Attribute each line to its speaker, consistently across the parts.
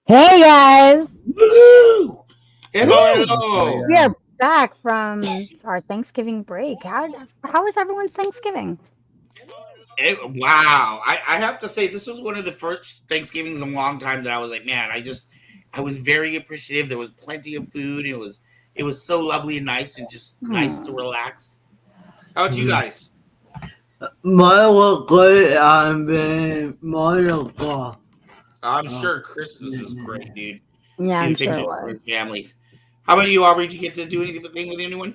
Speaker 1: Hey guys,
Speaker 2: Woo! Hello,
Speaker 1: Woo!
Speaker 2: hello.
Speaker 1: We are back from our Thanksgiving break. How was everyone's Thanksgiving?
Speaker 2: Wow. I have to say, this was one of the first Thanksgivings in a long time that I was like, man, I was very appreciative. There was plenty of food. It was so lovely and nice and just nice to
Speaker 1: Hmm.
Speaker 2: relax. How about you guys?
Speaker 3: Mine was great and mine was
Speaker 2: I'm sure Christmas was great, dude.
Speaker 1: Yeah, I'm
Speaker 2: Seeing
Speaker 1: sure it
Speaker 2: pictures of
Speaker 1: was.
Speaker 2: your families. How about you, Aubrey? Did you get to do anything with anyone?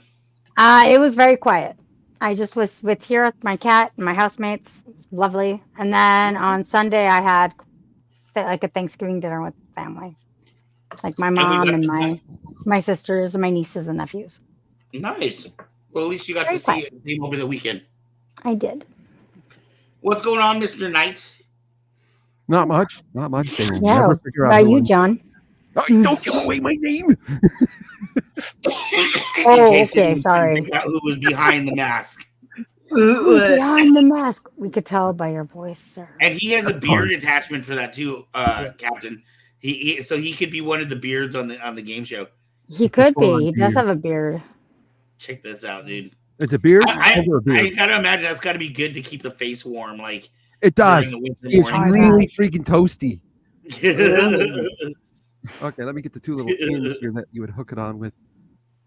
Speaker 1: It was very quiet. I just was with here with my cat and my housemates. It was lovely. And then on Sunday, I had like a Thanksgiving dinner with family, like my
Speaker 2: And we
Speaker 1: mom
Speaker 2: got
Speaker 1: and my sisters and my nieces and nephews.
Speaker 2: nice. Well, at least you got to
Speaker 1: Very quiet.
Speaker 2: see him over the weekend.
Speaker 1: I did.
Speaker 2: What's going on, Mr. Knight?
Speaker 4: Not much. Not much. They will
Speaker 1: Yeah.
Speaker 4: never
Speaker 1: What
Speaker 4: figure out
Speaker 1: about
Speaker 4: who
Speaker 1: you,
Speaker 4: I am.
Speaker 1: John?
Speaker 4: Oh, don't give away my name.
Speaker 2: In case
Speaker 1: Okay.
Speaker 2: anyone couldn't
Speaker 1: Sorry.
Speaker 2: pick out who was behind the mask.
Speaker 1: Who's behind the mask? We could tell by your voice, sir.
Speaker 2: And he has a beard attachment for that too, Captain. So he could be one of the beards on the game show.
Speaker 1: He could
Speaker 4: full-on
Speaker 1: be. He does
Speaker 4: beard.
Speaker 1: have a beard.
Speaker 2: Check this out, dude.
Speaker 4: It's a beard
Speaker 2: I
Speaker 4: over a beard.
Speaker 2: gotta imagine that's gotta be good to keep the face warm, like
Speaker 4: It does.
Speaker 2: during the winter
Speaker 4: It's
Speaker 2: mornings.
Speaker 4: really freaking toasty.
Speaker 2: Oh
Speaker 4: Okay, let me get the two little pins here that you would hook it on with.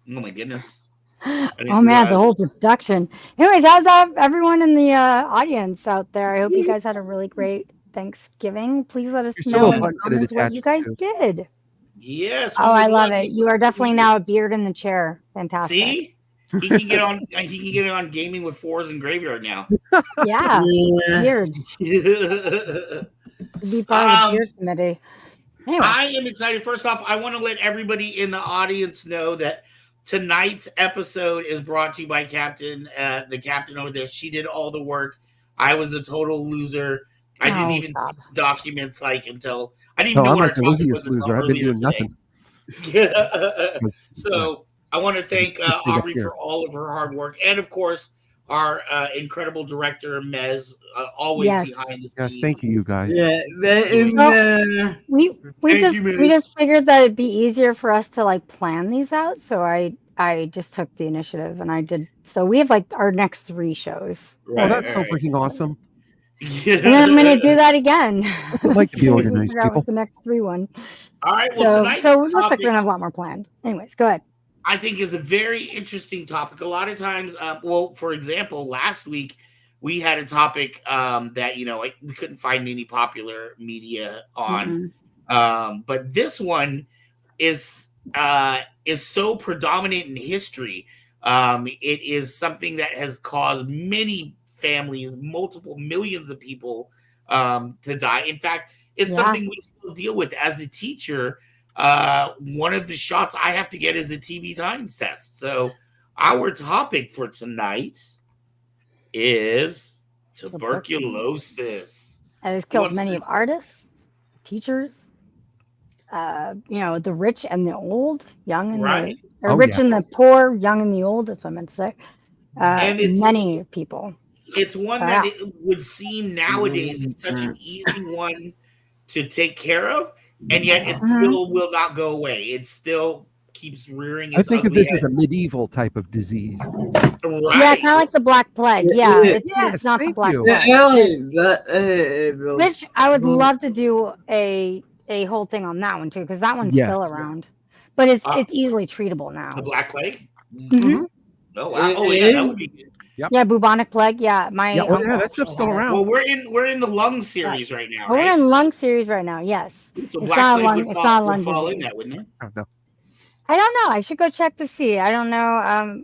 Speaker 2: my goodness.
Speaker 1: Oh man, the whole production. Anyways, how's everyone in the audience out there? I hope you guys had a really great Thanksgiving. Please let us
Speaker 4: There's
Speaker 1: know
Speaker 4: still
Speaker 1: in
Speaker 4: a
Speaker 1: the
Speaker 4: button that it
Speaker 1: comments what you guys
Speaker 4: attaches
Speaker 1: did.
Speaker 2: Yes.
Speaker 1: Oh, I love it. You are definitely now a beard in the chair. Fantastic.
Speaker 2: See? He can get on gaming with fours and graveyard now.
Speaker 1: Yeah, beard. Be part of the beard committee. Anyway.
Speaker 2: I am excited. First off, I want to let everybody in the audience know that tonight's episode is brought to you by Captain, the captain over there. She did all the work. I was a total loser. I didn't even see documents until I didn't even know what our topic was until earlier today. So I want to thank Aubrey for all of her hard work, and of course our incredible director Mez, always behind the scenes.
Speaker 4: Yes, thank you, guys.
Speaker 1: We just figured that it'd be easier for us to like plan these out, so I just took the initiative and I did. So we have like our next 3 shows.
Speaker 4: Oh, that's so freaking awesome.
Speaker 1: And then I'm going to do that again.
Speaker 4: What's it like to be organized,
Speaker 1: figure out what the next 3 one.
Speaker 2: All right. Well, tonight's
Speaker 1: so it looks like
Speaker 2: topic,
Speaker 1: we're going to have a lot more planned. Anyways, go ahead.
Speaker 2: I think is a very interesting topic. A lot of times, for example, last week we had a topic that we couldn't find any popular media on, but this one is so predominant in history. It is something that has caused many families, multiple millions of people, to die. In fact, it's something we still deal with as a teacher. One of the shots I have to get is a TB times test. So our topic for tonight is tuberculosis.
Speaker 1: It has killed many of artists, teachers, the rich and the old, young and rich and the poor, young and the old. That's what I meant to say. And many people.
Speaker 2: It's one that it would seem nowadays is such an easy one to take care of. And yet it still will not go away. It still keeps rearing its
Speaker 4: I think of
Speaker 2: ugly
Speaker 4: this
Speaker 2: head.
Speaker 4: as a medieval type of disease.
Speaker 2: Right.
Speaker 1: Yeah, kind of like the Black Plague. Yeah, it's not the Black Plague. Which I would love to do a whole thing on that one too, because that one's still around. But it's easily treatable now.
Speaker 2: The Black Plague?
Speaker 1: Mm-hmm.
Speaker 2: Oh, wow. Oh, yeah, that would be good.
Speaker 4: Yep.
Speaker 1: Yeah, bubonic plague. Yeah,
Speaker 4: that stuff's still around.
Speaker 2: Well, we're in the lung series right now, right?
Speaker 1: We're in lung series right now. Yes.
Speaker 2: So Black Plague would fall in that, wouldn't it?
Speaker 4: Oh, no.
Speaker 1: I don't know. I should go check to see. I don't know,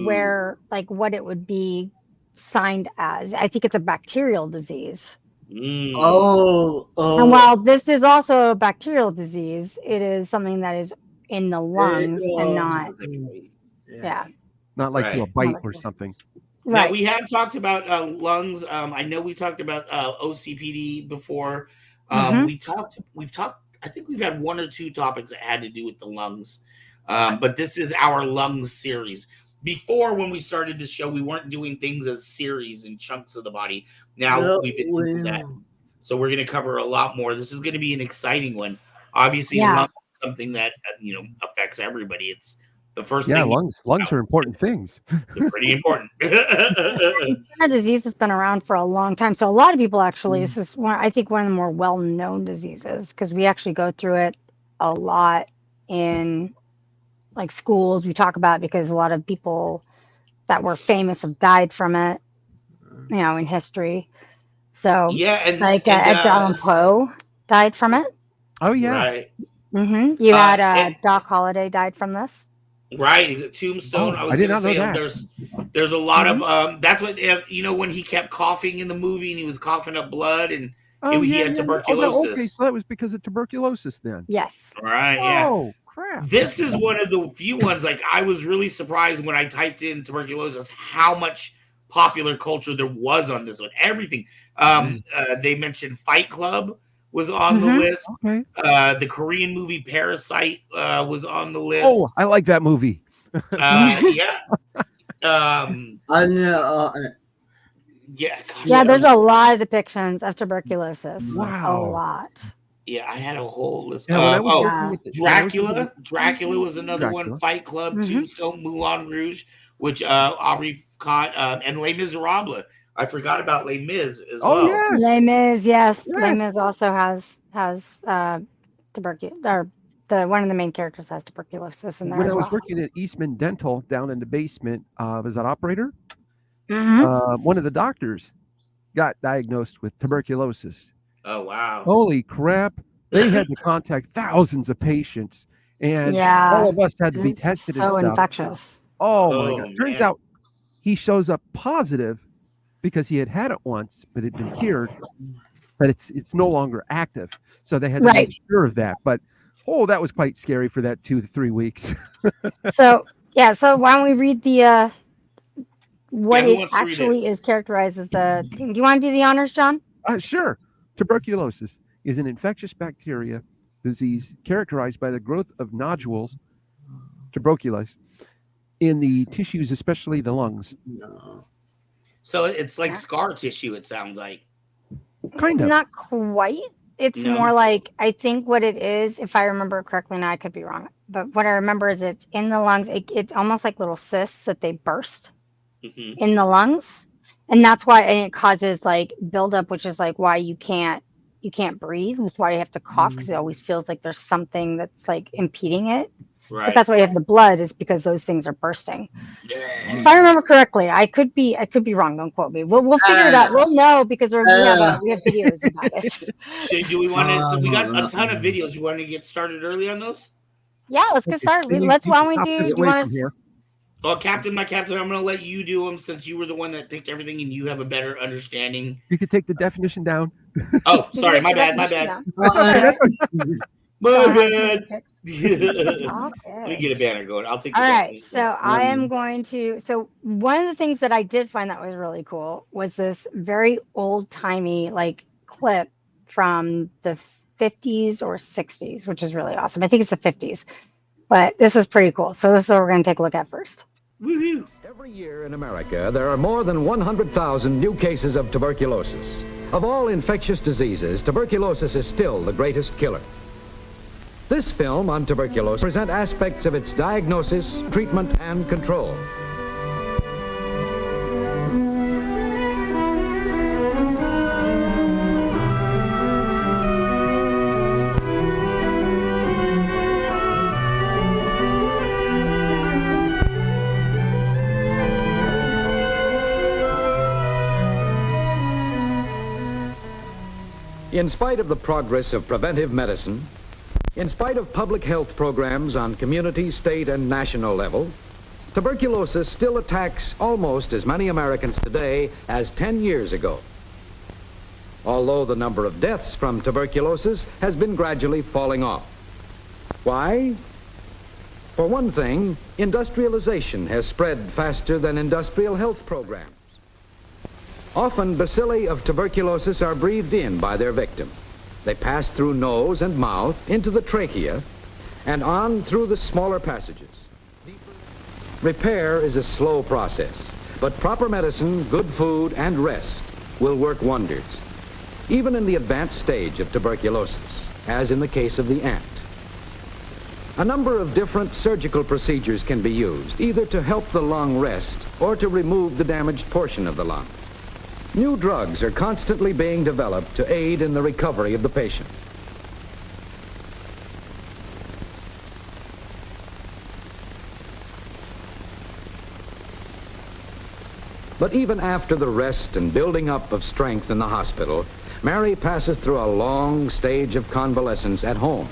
Speaker 1: where, what it would be signed as. I think it's a bacterial disease.
Speaker 2: Mm.
Speaker 1: And while this is also a bacterial disease, it is something that is in the lungs and not. Yeah.
Speaker 4: Not like through a bite or something.
Speaker 2: Right. Now, we have talked about lungs. I know we talked about OCPD before. We've talked. I think we've had 1 or 2 topics that had to do with the lungs. But this is our lungs series. Before, when we started this show, we weren't doing things as series and chunks of the body. Now we've been doing that. So we're going to cover a lot more. This is going to be an exciting one. Obviously, lung is something that affects everybody. It's the first thing.
Speaker 4: Lungs are important things.
Speaker 2: They're pretty important.
Speaker 1: Disease has been around for a long time, so a lot of people actually. This is I think one of the more well-known diseases because we actually go through it a lot in like schools. We talk about it because a lot of people that were famous have died from it, in history. So Edgar Allan Poe died from it.
Speaker 4: Oh yeah,
Speaker 2: right.
Speaker 1: You had Doc Holliday died from this.
Speaker 2: Right, is it Tombstone? I was going to say there's a lot of that's what when he kept coughing in the movie and he was coughing up blood and he had tuberculosis.
Speaker 4: Oh, okay, so that was because of tuberculosis then.
Speaker 1: Yes.
Speaker 2: Right. Yeah.
Speaker 4: Oh crap!
Speaker 2: This is one of the few ones. Like I was really surprised when I typed in tuberculosis how much popular culture there was on this one. Everything. They mentioned Fight Club was on the list.
Speaker 4: Okay.
Speaker 2: The Korean movie Parasite was on the list.
Speaker 4: Oh, I like that movie.
Speaker 2: Yeah.
Speaker 3: I know.
Speaker 2: Yeah. Gosh,
Speaker 1: there's a lot of depictions of tuberculosis.
Speaker 4: Wow.
Speaker 1: A lot.
Speaker 2: Yeah, I had a whole list.
Speaker 1: Dracula.
Speaker 2: Dracula was another one. Fight Club, Tombstone, Moulin Rouge, which Aubrey caught, and Les Miserables. I forgot about Les Mis as well.
Speaker 1: Yes. Les Mis, yes. Les Mis also has tuberculosis, or one of the main characters has tuberculosis in there.
Speaker 4: When I was working at Eastman Dental down in the basement, as an operator, one of the doctors got diagnosed with tuberculosis.
Speaker 2: Oh wow!
Speaker 4: Holy crap! They had to contact thousands of patients, and all of us had to be tested.
Speaker 1: So
Speaker 4: and stuff.
Speaker 1: Infectious.
Speaker 4: Oh my god! Turns out he shows up positive because he had it once, but it had been cured, but it's no longer active. So they had to make sure of that. But that was quite scary for that 2 to 3 weeks.
Speaker 1: So why don't we read the what it actually is characterized as the thing? Do you want to do the honors, John?
Speaker 4: Sure. Tuberculosis is an infectious bacteria disease characterized by the growth of nodules, tuberculosis, in the tissues, especially the lungs.
Speaker 3: No.
Speaker 2: So it's like scar tissue, it sounds like.
Speaker 4: Kind of.
Speaker 1: Not quite. It's more like, I think what it is, if I remember correctly, now I could be wrong, but what I remember is it's in the lungs. It's almost like little cysts that they burst in the lungs. And that's why it causes like buildup, which is like why you can't breathe. That's why you have to cough, because it always feels like there's something that's like impeding it. Right. But that's why you have the blood, is because those things are bursting. Yeah. If I remember correctly, I could be wrong. Don't quote me. We'll figure it out. We'll know because we have videos about it.
Speaker 2: So do we want to? So we got a ton of videos. You want to get started early on those?
Speaker 1: Yeah, let's get started. Why don't we do? You want to?
Speaker 2: Well, my captain, I'm going to let you do them since you were the one that picked everything and you have a better understanding.
Speaker 4: You could take the definition down.
Speaker 2: Oh, sorry, my bad. My bad. Let me get a banner going. I'll take.
Speaker 1: All right, so I am going to. So one of the things that I did find that was really cool was this very old timey like clip from the 50s or 60s, which is really awesome. I think it's the 50s, but this is pretty cool. So this is what we're going to take a look at first.
Speaker 2: Woohoo!
Speaker 5: Every year in America, there are more than 100,000 new cases of tuberculosis. Of all infectious diseases, tuberculosis is still the greatest killer. This film on tuberculosis presents aspects of its diagnosis, treatment, and control. In spite of the progress of preventive medicine, in spite of public health programs on community, state, and national level, tuberculosis still attacks almost as many Americans today as 10 years ago. Although the number of deaths from tuberculosis has been gradually falling off. Why? For one thing, industrialization has spread faster than industrial health programs. Often, bacilli of tuberculosis are breathed in by their victim. They pass through nose and mouth into the trachea and on through the smaller passages. Repair is a slow process, but proper medicine, good food, and rest will work wonders, even in the advanced stage of tuberculosis. as in the case of the ant. A number of different surgical procedures can be used, either to help the lung rest or to remove the damaged portion of the lung. New drugs are constantly being developed to aid in the recovery of the patient. But even after the rest and building up of strength in the hospital, Mary passes through a long stage of convalescence at home.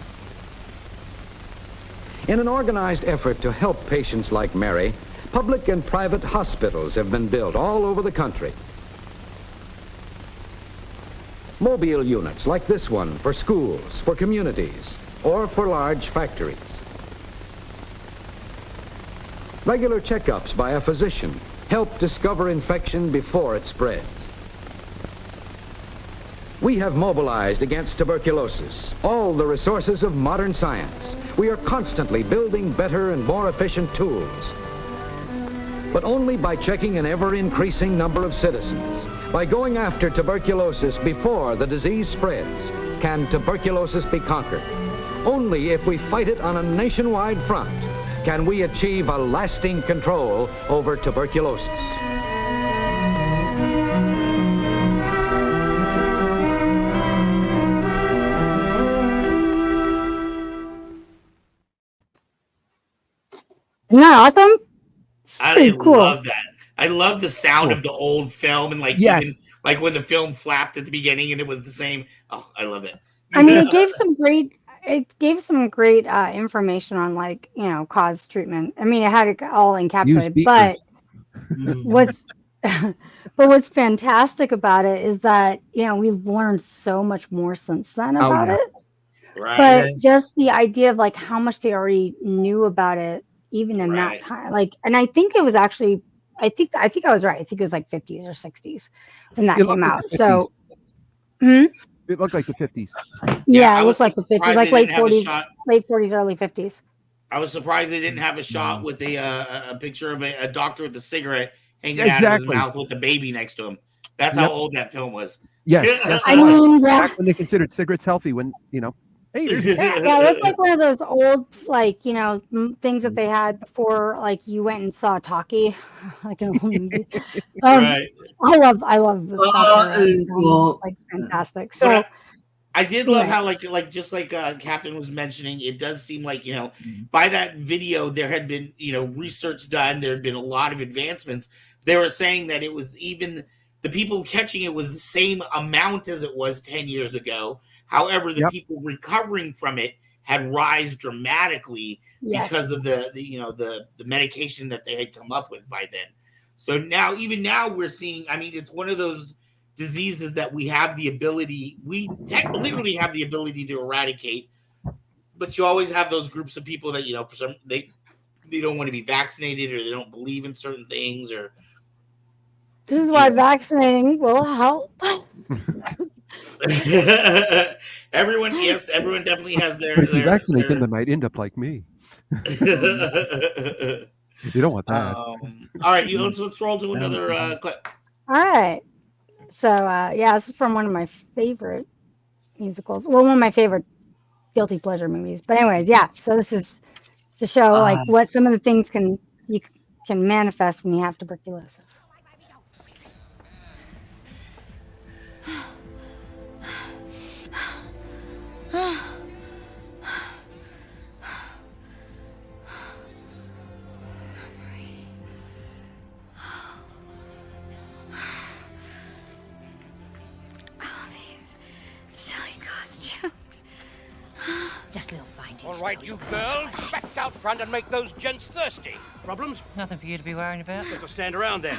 Speaker 5: In an organized effort to help patients like Mary, public and private hospitals have been built all over the country. Mobile units like this one for schools, for communities, or for large factories. Regular checkups by a physician help discover infection before it spreads. We have mobilized against tuberculosis all the resources of modern science. We are constantly building better and more efficient tools. But only by checking an ever-increasing number of citizens, by going after tuberculosis before the disease spreads, can tuberculosis be conquered. Only if we fight it on a nationwide front can we achieve a lasting control over tuberculosis.
Speaker 1: Isn't that awesome?
Speaker 2: I love that. I love the sound of the old film, and like even like when the film flapped at the beginning and it was the same. Oh, I love it.
Speaker 1: I mean, it gave some great information on, like, you know, cause, treatment. I mean, it had it all encapsulated, but what's fantastic about it is that, you know, we've learned so much more since then about it.
Speaker 2: Right.
Speaker 1: But just the idea of like how much they already knew about it, even in that time, like, and I think it was actually, I think I was right. I think it was like 50s or 60s when that came out. So,
Speaker 4: it looked like the 50s.
Speaker 1: Yeah, it looked like the 50s, like late 40s, early 50s.
Speaker 2: I was surprised they didn't have a shot with a picture of a doctor with a cigarette hanging out of his mouth with the baby next to him. That's how old that film was.
Speaker 4: Yes.
Speaker 1: I mean,
Speaker 4: back when they considered cigarettes healthy, when, you know.
Speaker 1: Hey, that's like one of those old, like, you know, things that they had before, like, you went and saw a talkie, like an old movie. I love the like, fantastic. So
Speaker 2: I did love how, like just like Captain was mentioning, it does seem like, you know, by that video there had been, you know, research done. There had been a lot of advancements. They were saying that it was even the people catching it was the same amount as it was 10 years ago. However, the people recovering from it had rise dramatically because of the you know the medication that they had come up with by then. So now, even now, we're seeing. I mean, it's one of those diseases that we have the ability. We literally have the ability to eradicate. But you always have those groups of people that, you know, for some they don't want to be vaccinated, or they don't believe in certain things, or
Speaker 1: this is why vaccinating will help.
Speaker 2: Everyone definitely has their.
Speaker 4: But if you vaccinate them, they might end up like me. You don't want that.
Speaker 2: All right, let's roll to another clip.
Speaker 1: All right. So this is from one of my favorite musicals. Well, one of my favorite guilty pleasure movies. But anyways, so this is to show like what some of the things you can manifest when you have tuberculosis.
Speaker 6: Just little findings.
Speaker 7: All right, you girls, back out front and make those gents thirsty. Problems?
Speaker 6: Nothing for you to be worrying about.
Speaker 7: Better stand around then.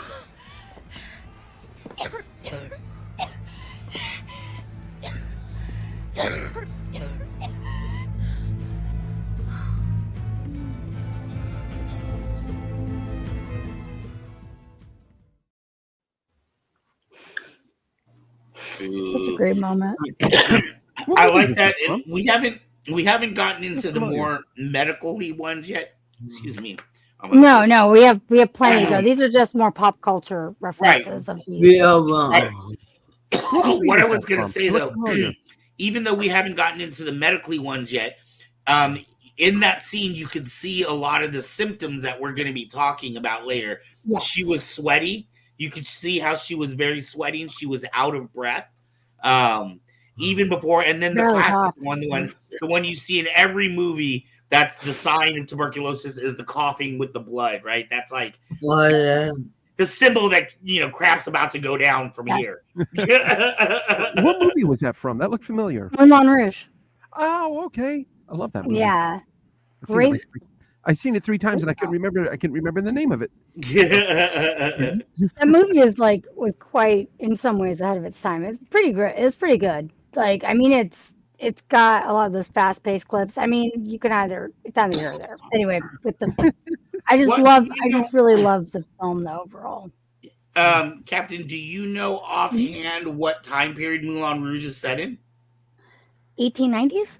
Speaker 1: Such a great moment.
Speaker 2: I like that. We haven't gotten into the more medical-y ones yet. Excuse me.
Speaker 1: No, we have plenty to go. These are just more pop culture references of these.
Speaker 2: What I was going to say though, even though we haven't gotten into the medically ones yet, in that scene, you could see a lot of the symptoms that we're going to be talking about later. Yes. She was sweaty. You could see how she was very sweaty and she was out of breath. Even before, and then the classic one, the one you see in every movie, that's the sign of tuberculosis is the coughing with the blood, right? That's like the symbol that, crap's about to go down from here.
Speaker 4: What movie was that from? That looked familiar.
Speaker 1: Moulin Rouge.
Speaker 4: Oh, okay. I love that movie.
Speaker 1: Yeah.
Speaker 4: Great. I've seen it 3 times and I couldn't remember the name of it.
Speaker 1: That movie was quite in some ways ahead of its time. It's pretty great. It's pretty good. Like, I mean, it's got a lot of those fast-paced clips. I mean, you can it's either here or there. Anyway, I just really love the film though, overall.
Speaker 2: Captain, do you know offhand what time period Moulin Rouge is set in?
Speaker 1: 1890s?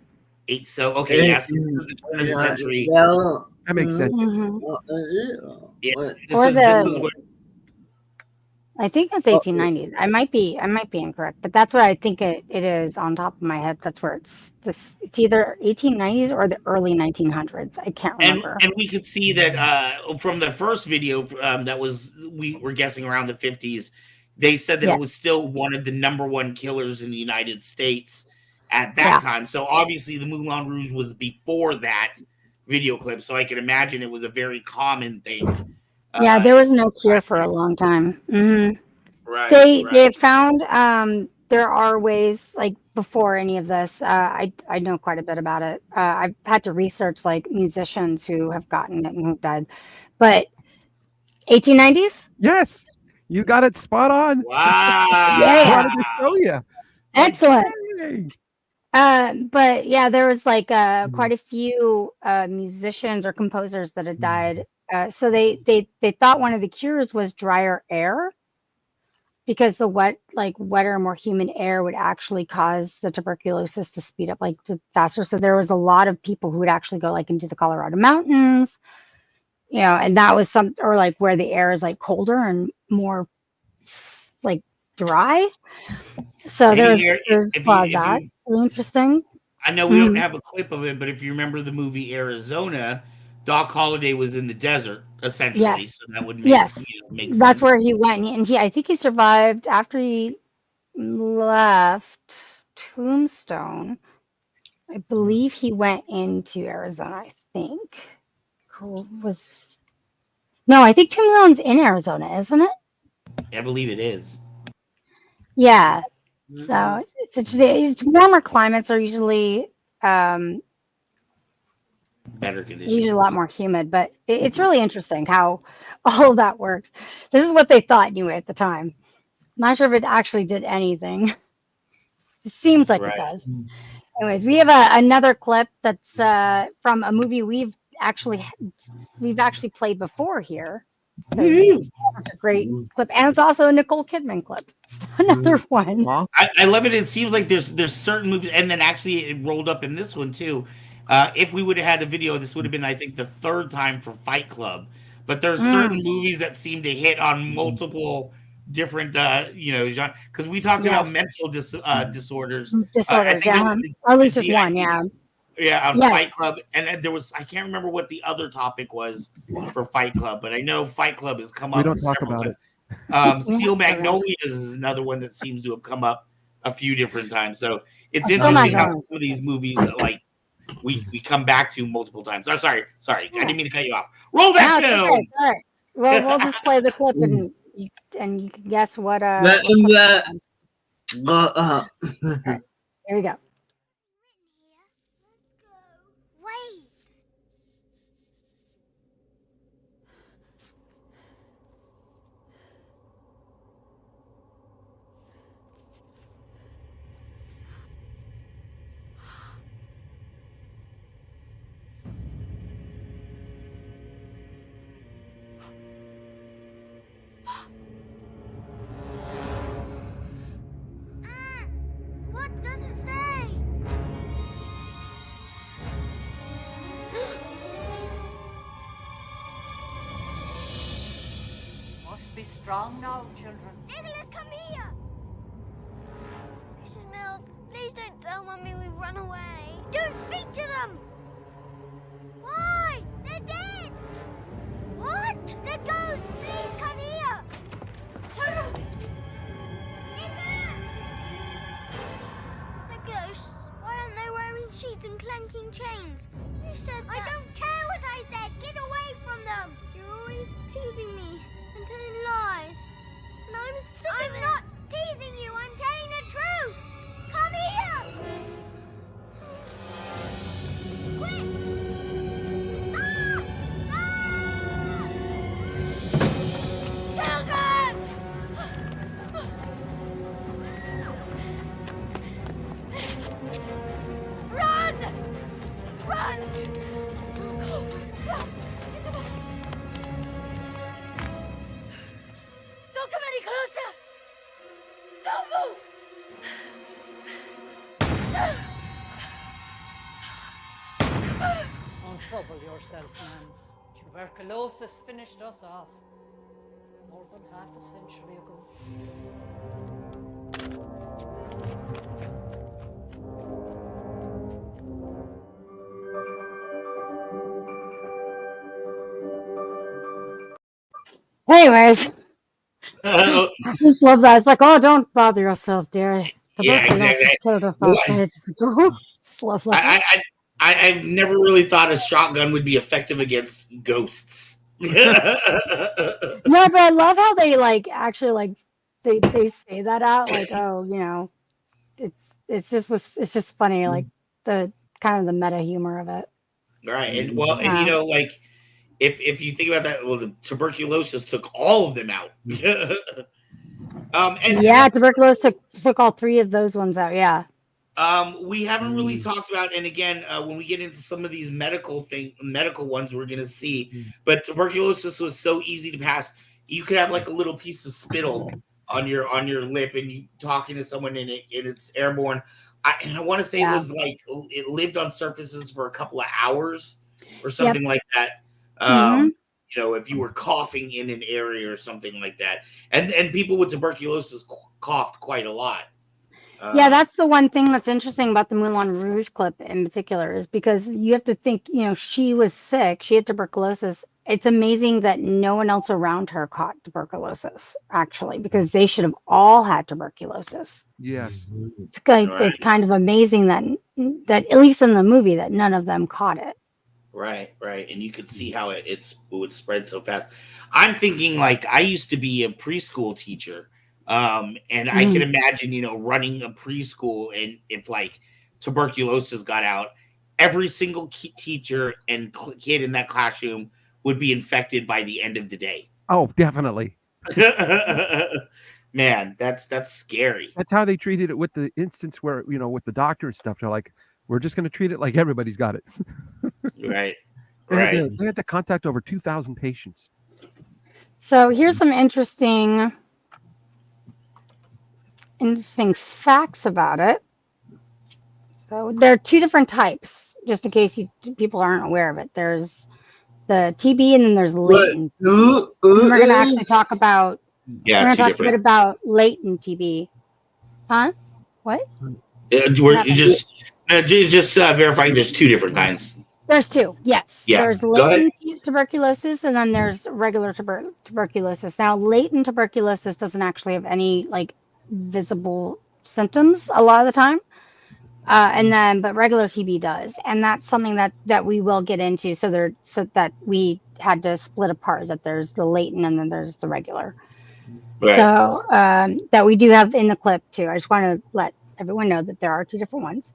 Speaker 2: So okay, yes, the turn of the century.
Speaker 3: Well,
Speaker 4: that makes sense.
Speaker 2: Yeah,
Speaker 1: this was what, I think it's 1890s. I might be incorrect, but that's what I think it is on top of my head. That's where it's either 1890s or the early 1900s. I can't remember.
Speaker 2: And we could see that from the first video we were guessing around the 50s. They said that it was still one of the #1 killers in the United States at that time. So obviously the Moulin Rouge was before that video clip. So I can imagine it was a very common thing.
Speaker 1: Yeah, there was no cure for a long time. Mm-hmm.
Speaker 2: Right.
Speaker 1: They found there are ways, like before any of this. I know quite a bit about it. I've had to research like musicians who have gotten it and who died. But 1890s?
Speaker 4: Yes, you got it spot on.
Speaker 2: Wow.
Speaker 4: I wanted to show you.
Speaker 1: Excellent.
Speaker 4: Yay.
Speaker 1: But yeah, there was like quite a few musicians or composers that had died. So they thought one of the cures was drier air, because the wetter, more humid air would actually cause the tuberculosis to speed up faster. So there was a lot of people who would actually go into the Colorado mountains, and that was where the air is colder and more dry. So there's a lot of that. Really interesting.
Speaker 2: I know we don't have a clip of it, but if you remember the movie Arizona, Doc Holliday was in the desert essentially.
Speaker 1: Yes.
Speaker 2: So that would make, make sense.
Speaker 1: That's where he went, and I think he survived after he left Tombstone. I believe he went into Arizona. I think I think Tombstone's in Arizona, isn't it?
Speaker 2: I believe it is.
Speaker 1: Yeah. So it's warmer climates are usually
Speaker 2: better conditions.
Speaker 1: Usually a lot more humid, but it's really interesting how all of that works. This is what they thought anyway at the time. Not sure if it actually did anything. It seems like it does. Anyways, we have another clip that's from a movie we've actually played before here. That's a great clip, and it's also a Nicole Kidman clip. Another one.
Speaker 2: I love it. It seems like there's certain movies, and then actually it rolled up in this one too. If we would have had a video, this would have been, I think, the 3rd time for Fight Club. But there's certain movies that seem to hit on multiple different, genre. Because we talked about mental disorders.
Speaker 1: Disorders, yeah. Or at least just one, yeah.
Speaker 2: Yeah, on Fight Club. And there was, I can't remember what the other topic was for Fight Club, but I know Fight Club has come up.
Speaker 4: We don't talk about
Speaker 2: it. Steel Magnolias is another one that seems to have come up a few different times. So it's interesting how some of these movies, we come back to multiple times. Oh, sorry. I didn't mean to cut you off. Roll that film.
Speaker 1: Okay. All right. Well, we'll just play the clip and you can guess what. Here we go.
Speaker 8: Wait. What does it say?
Speaker 9: Must be strong now, children.
Speaker 8: Nicholas, come here! Mrs. Mills, please Please don't tell Mummy we've run away. Don't speak to them! Why? They're dead! What? They're ghosts! Please come here! They're ghosts. Why aren't they wearing sheets and clanking chains? You said that. I don't care what I said! Get away from them! You're always teasing me and telling lies. And I'm sick of it! I'm not teasing you! I'm telling the truth! Come here! Quick! Children! Run! Run! Don't come any closer! Don't move!
Speaker 9: Untrouble yourself, man. Tuberculosis finished us off more than half a century ago.
Speaker 1: Anyways, I just love that. It's like, oh, don't bother yourself, dear.
Speaker 2: Yeah, exactly.
Speaker 1: Killed us all. Just love that.
Speaker 2: I've never really thought a shotgun would be effective against ghosts.
Speaker 1: No, but I love how they actually they say that out, like, oh, it's just funny, like the kind of the meta humor of it.
Speaker 2: Right. And like if you think about that, well, the tuberculosis took all of them out.
Speaker 1: Tuberculosis took all 3 of those ones out. Yeah.
Speaker 2: We haven't really talked about, and again, when we get into some of these medical ones, we're gonna see. But tuberculosis was so easy to pass. You could have like a little piece of spittle on your lip, and you talking to someone, and it's airborne. I want to say it was like it lived on surfaces for a couple of hours or something like that. If you were coughing in an area or something like that, and people with tuberculosis coughed quite a lot.
Speaker 1: That's the one thing that's interesting about the Moulin Rouge clip in particular, is because you have to think, she was sick. She had tuberculosis. It's amazing that no one else around her caught tuberculosis, actually, because they should have all had tuberculosis.
Speaker 4: Yes.
Speaker 1: It's kind of amazing that at least in the movie, that none of them caught it.
Speaker 2: Right. And you could see how it would spread so fast. I'm thinking, like, I used to be a preschool teacher. And I can imagine, running a preschool, and if like tuberculosis got out, every single teacher and kid in that classroom would be infected by the end of the day.
Speaker 4: Oh, definitely.
Speaker 2: Man, that's scary.
Speaker 4: That's how they treated it with the instance where, with the doctor and stuff. They're like, we're just going to treat it like everybody's got it.
Speaker 2: Right.
Speaker 4: They had to contact over 2,000 patients.
Speaker 1: So here's some interesting facts about it. So there are 2 different types, just in case people aren't aware of it. There's the TB, and then there's latent. We're going to actually talk about.
Speaker 2: Yeah,
Speaker 1: we're going to talk a bit about latent TB. Huh? What?
Speaker 2: Just verifying. There's 2 different kinds.
Speaker 1: There's 2. Yes.
Speaker 2: Yeah.
Speaker 1: There's latent tuberculosis, and then there's regular tuberculosis. Now, latent tuberculosis doesn't actually have any visible symptoms a lot of the time, but regular TB does, and that's something that we will get into. So that we had to split apart, that there's the latent and then there's the regular. Right. So that we do have in the clip too. I just want to let everyone know that there are 2 different ones.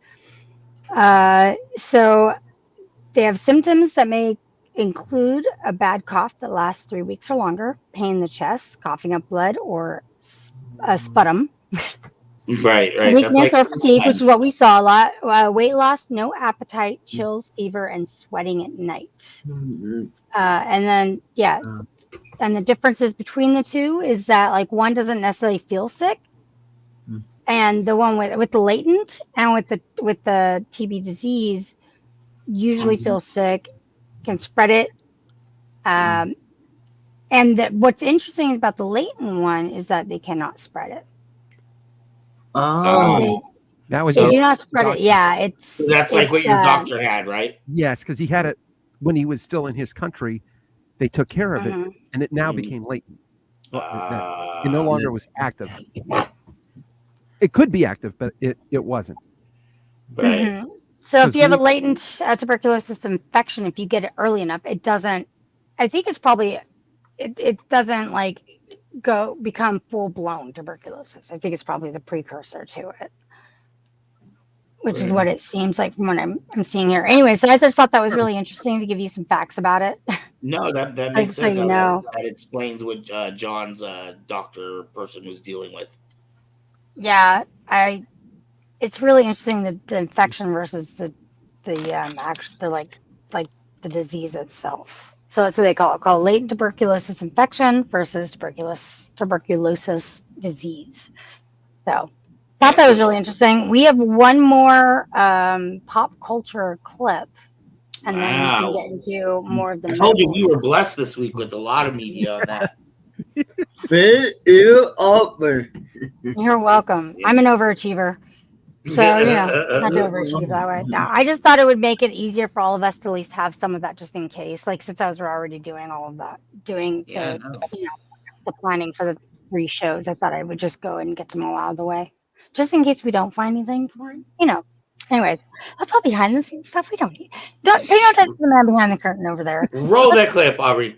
Speaker 1: So they have symptoms that may include a bad cough that lasts 3 weeks or longer, pain in the chest, coughing up blood, or a sputum.
Speaker 2: Right.
Speaker 1: Weakness or fatigue, which is what we saw a lot. Weight loss, no appetite, chills, fever, and sweating at night. And then, and the differences between the 2 is that one doesn't necessarily feel sick, and the one with the latent and with the TB disease usually feels sick, can spread it. And what's interesting about the latent one is that they cannot spread it.
Speaker 4: That was
Speaker 1: they do not spread it. Yeah, it's
Speaker 2: that's like what your doctor had, right?
Speaker 4: Yes, because he had it when he was still in his country. They took care of it, and it now became latent. It no longer was active. It could be active, but it wasn't.
Speaker 2: Right.
Speaker 1: So if you have a latent tuberculosis infection, if you get it early enough, it doesn't. I think it's probably it doesn't like become full blown tuberculosis. I think it's probably the precursor to it, which is what it seems like from what I'm seeing here. Anyway, so I just thought that was really interesting to give you some facts about it.
Speaker 2: No, that makes sense.
Speaker 1: So you know.
Speaker 2: That explains what John's doctor person was dealing with.
Speaker 1: Yeah, it's really interesting the infection versus the disease itself. So that's what they call latent tuberculosis infection versus tuberculosis disease. So thought that was really interesting. We have one more pop culture clip, and then we can get into more of the.
Speaker 2: I told you we were blessed this week with a lot of media on that.
Speaker 1: You're welcome. I'm an overachiever. So, not to overachieve that way. No, I just thought it would make it easier for all of us to at least have some of that just in case. Like, since I was already doing all of that, the planning for the 3 shows, I thought I would just go and get them all out of the way. Just in case we don't find anything for it, Anyways, that's all behind the scenes stuff we don't need. Don't touch the man behind the curtain over there.
Speaker 2: Roll that clip, Aubrey.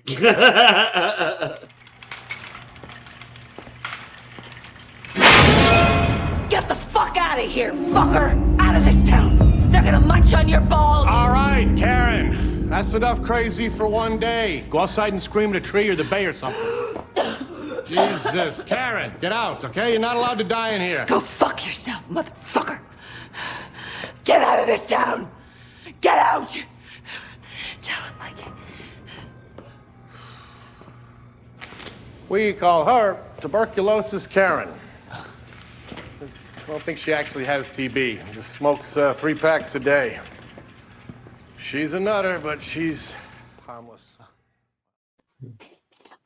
Speaker 6: Get the fuck out of here, fucker! Out of this town! They're gonna munch on your balls!
Speaker 7: All right, Karen. That's enough crazy for one day. Go outside and scream at a tree or the bay or something. Jesus. Karen, get out, okay? You're not allowed to die in here.
Speaker 6: Go fuck yourself, motherfucker! Get out of this town! Get out! Tell him I can.
Speaker 7: We call her Tuberculosis Karen. I don't think she actually has TB. Just smokes 3 packs a day. She's a nutter, but she's harmless.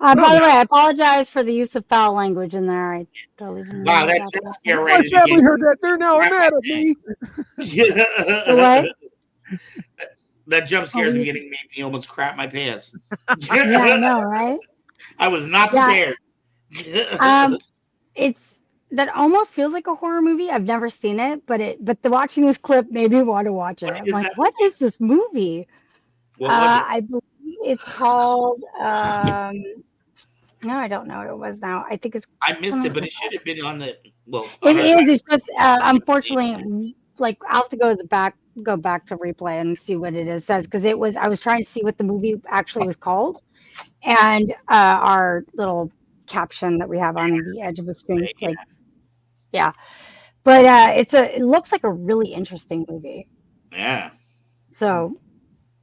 Speaker 1: By the way, I apologize for the use of foul language in there. I totally didn't
Speaker 2: wow, that jump scare right
Speaker 4: My family heard that. They're now mad at me.
Speaker 1: What?
Speaker 2: That jump scare at the beginning made me almost crap my pants.
Speaker 1: Yeah, I know, right?
Speaker 2: I was not prepared.
Speaker 1: That almost feels like a horror movie. I've never seen it, but watching this clip made me want to watch it. I'm like, what is this movie?
Speaker 2: What was it?
Speaker 1: I believe it's called. No, I don't know what it was now. I think it's.
Speaker 2: I missed it, but it should have been on the. Well,
Speaker 1: it is. It's just unfortunately, like I'll have to go back to replay and see what it says because it was. I was trying to see what the movie actually was called, and our little caption that we have on the edge of the screen, but it looks like a really interesting movie.
Speaker 2: Yeah.
Speaker 1: So,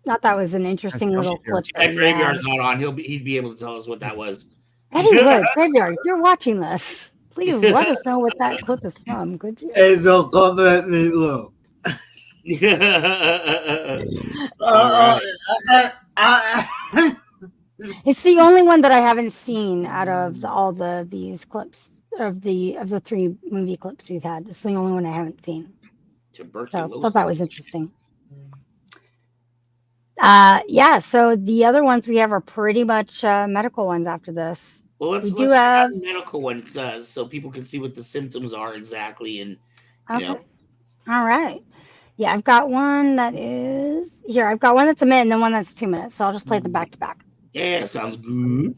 Speaker 1: thought that was an interesting little clip.
Speaker 2: That Graveyard's not on. He'd be able to tell us what that was.
Speaker 1: Eddie Wood, Graveyard, if you're watching this, please let us know what that clip is from. Could you?
Speaker 3: Hey, don't comment me below.
Speaker 1: It's the only one that I haven't seen out of all these clips of the 3 movie clips we've had. It's the only one I haven't seen.
Speaker 2: Tuberculosis.
Speaker 1: So I thought that was interesting. So the other ones we have are pretty much medical ones after this.
Speaker 2: Well, let's
Speaker 1: have
Speaker 2: medical ones so people can see what the symptoms are exactly, and
Speaker 1: all right. Yeah, I've got one that is here. I've got one that's a minute and then one that's 2 minutes. So I'll just play them back to back.
Speaker 2: Yeah, sounds good.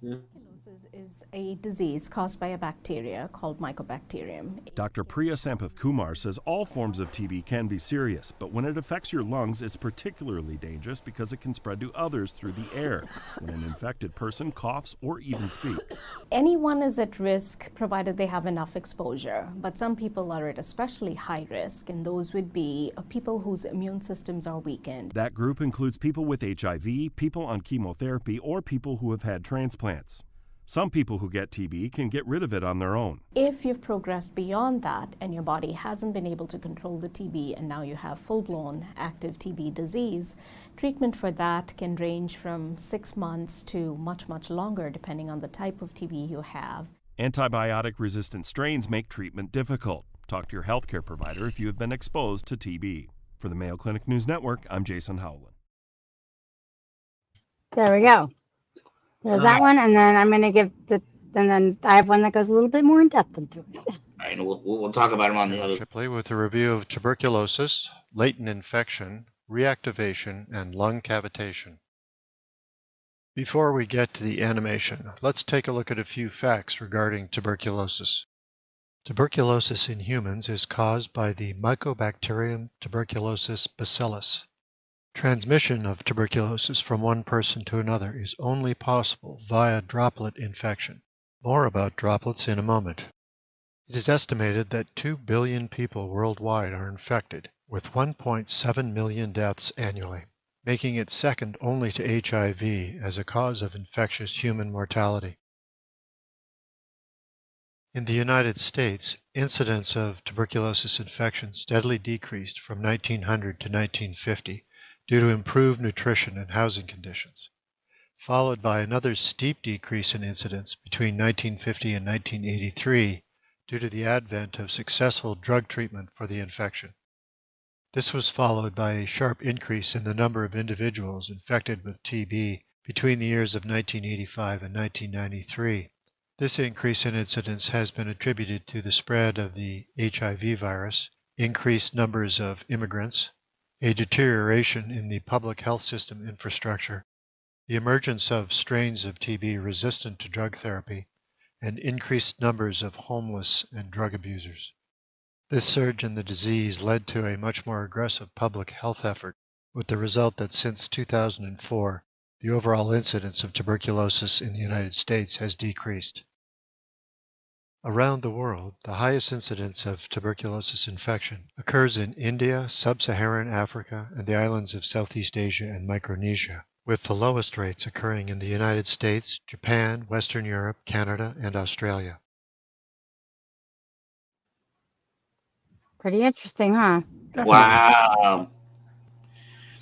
Speaker 10: Tuberculosis is a disease caused by a bacteria called Mycobacterium.
Speaker 11: Dr. Priya Sampath Kumar says all forms of TB can be serious, but when it affects your lungs, it's particularly dangerous because it can spread to others through the air when an infected person coughs or even speaks.
Speaker 10: Anyone is at risk provided they have enough exposure, but some people are at especially high risk, and those would be people whose immune systems are weakened.
Speaker 11: That group includes people with HIV, people on chemotherapy, or people who have had transplants. Some people who get TB can get rid of it on their own.
Speaker 10: If you've progressed beyond that and your body hasn't been able to control the TB and now you have full-blown active TB disease, treatment for that can range from 6 months to much, much longer depending on the type of TB you have.
Speaker 11: Antibiotic-resistant strains make treatment difficult. Talk to your healthcare provider if you have been exposed to TB. For the Mayo Clinic News Network, I'm Jason Howland.
Speaker 1: There we go. There's that one, and then I'm going to give and then I have one that goes a little bit more in depth into it.
Speaker 2: All right, we'll talk about them on the other.
Speaker 12: Shipley with a review of tuberculosis, latent infection, reactivation, and lung cavitation. Before we get to the animation, let's take a look at a few facts regarding tuberculosis. Tuberculosis in humans is caused by the Mycobacterium tuberculosis bacillus. Transmission of tuberculosis from one person to another is only possible via droplet infection. More about droplets in a moment. It is estimated that 2 billion people worldwide are infected, with 1.7 million deaths annually, making it second only to HIV as a cause of infectious human mortality. In the United States, incidence of tuberculosis infection steadily decreased from 1900 to 1950 due to improved nutrition and housing conditions, followed by another steep decrease in incidence between 1950 and 1983 due to the advent of successful drug treatment for the infection. This was followed by a sharp increase in the number of individuals infected with TB between the years of 1985 and 1993. This increase in incidence has been attributed to the spread of the HIV virus, increased numbers of immigrants, a deterioration in the public health system infrastructure, the emergence of strains of TB resistant to drug therapy, and increased numbers of homeless and drug abusers. This surge in the disease led to a much more aggressive public health effort, with the result that since 2004, the overall incidence of tuberculosis in the United States has decreased. Around the world, the highest incidence of tuberculosis infection occurs in India, Sub-Saharan Africa, and the islands of Southeast Asia and Micronesia, with the lowest rates occurring in the United States, Japan, Western Europe, Canada, and Australia.
Speaker 1: Pretty interesting, huh?
Speaker 2: Wow.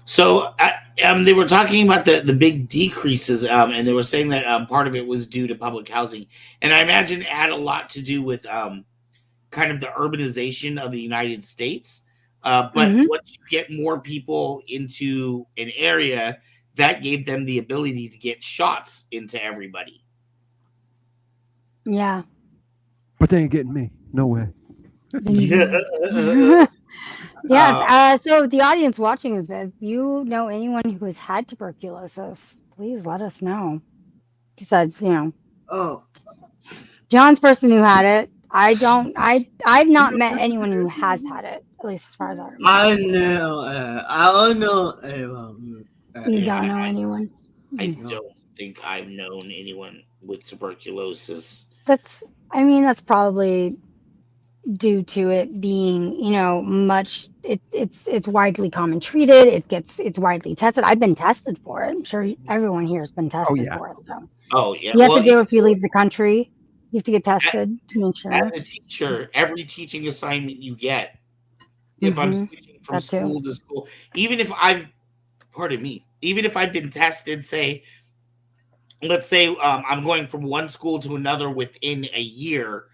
Speaker 2: So they were talking about the big decreases, and they were saying that part of it was due to public housing. And I imagine it had a lot to do with kind of the urbanization of the United States. But once you get more people into an area, that gave them the ability to get shots into everybody.
Speaker 1: Yeah.
Speaker 4: But they ain't getting me. No way.
Speaker 1: Yeah. So the audience watching, if you know anyone who has had tuberculosis, please let us know. Besides, John's person who had it. I've not met anyone who has had it, at least as far as I remember.
Speaker 3: I don't know anyone.
Speaker 1: You don't know anyone?
Speaker 2: I don't think I've known anyone with tuberculosis.
Speaker 1: That's probably due to it being, it's widely common treated. It's widely tested. I've been tested for it. I'm sure everyone here has been tested for it. So.
Speaker 2: Oh yeah.
Speaker 1: You have to do if you leave the country. You have to get tested to make sure.
Speaker 2: As a teacher, every teaching assignment you get, if I'm switching from school to school, even if I've been tested, let's say I'm going from one school to another within a year,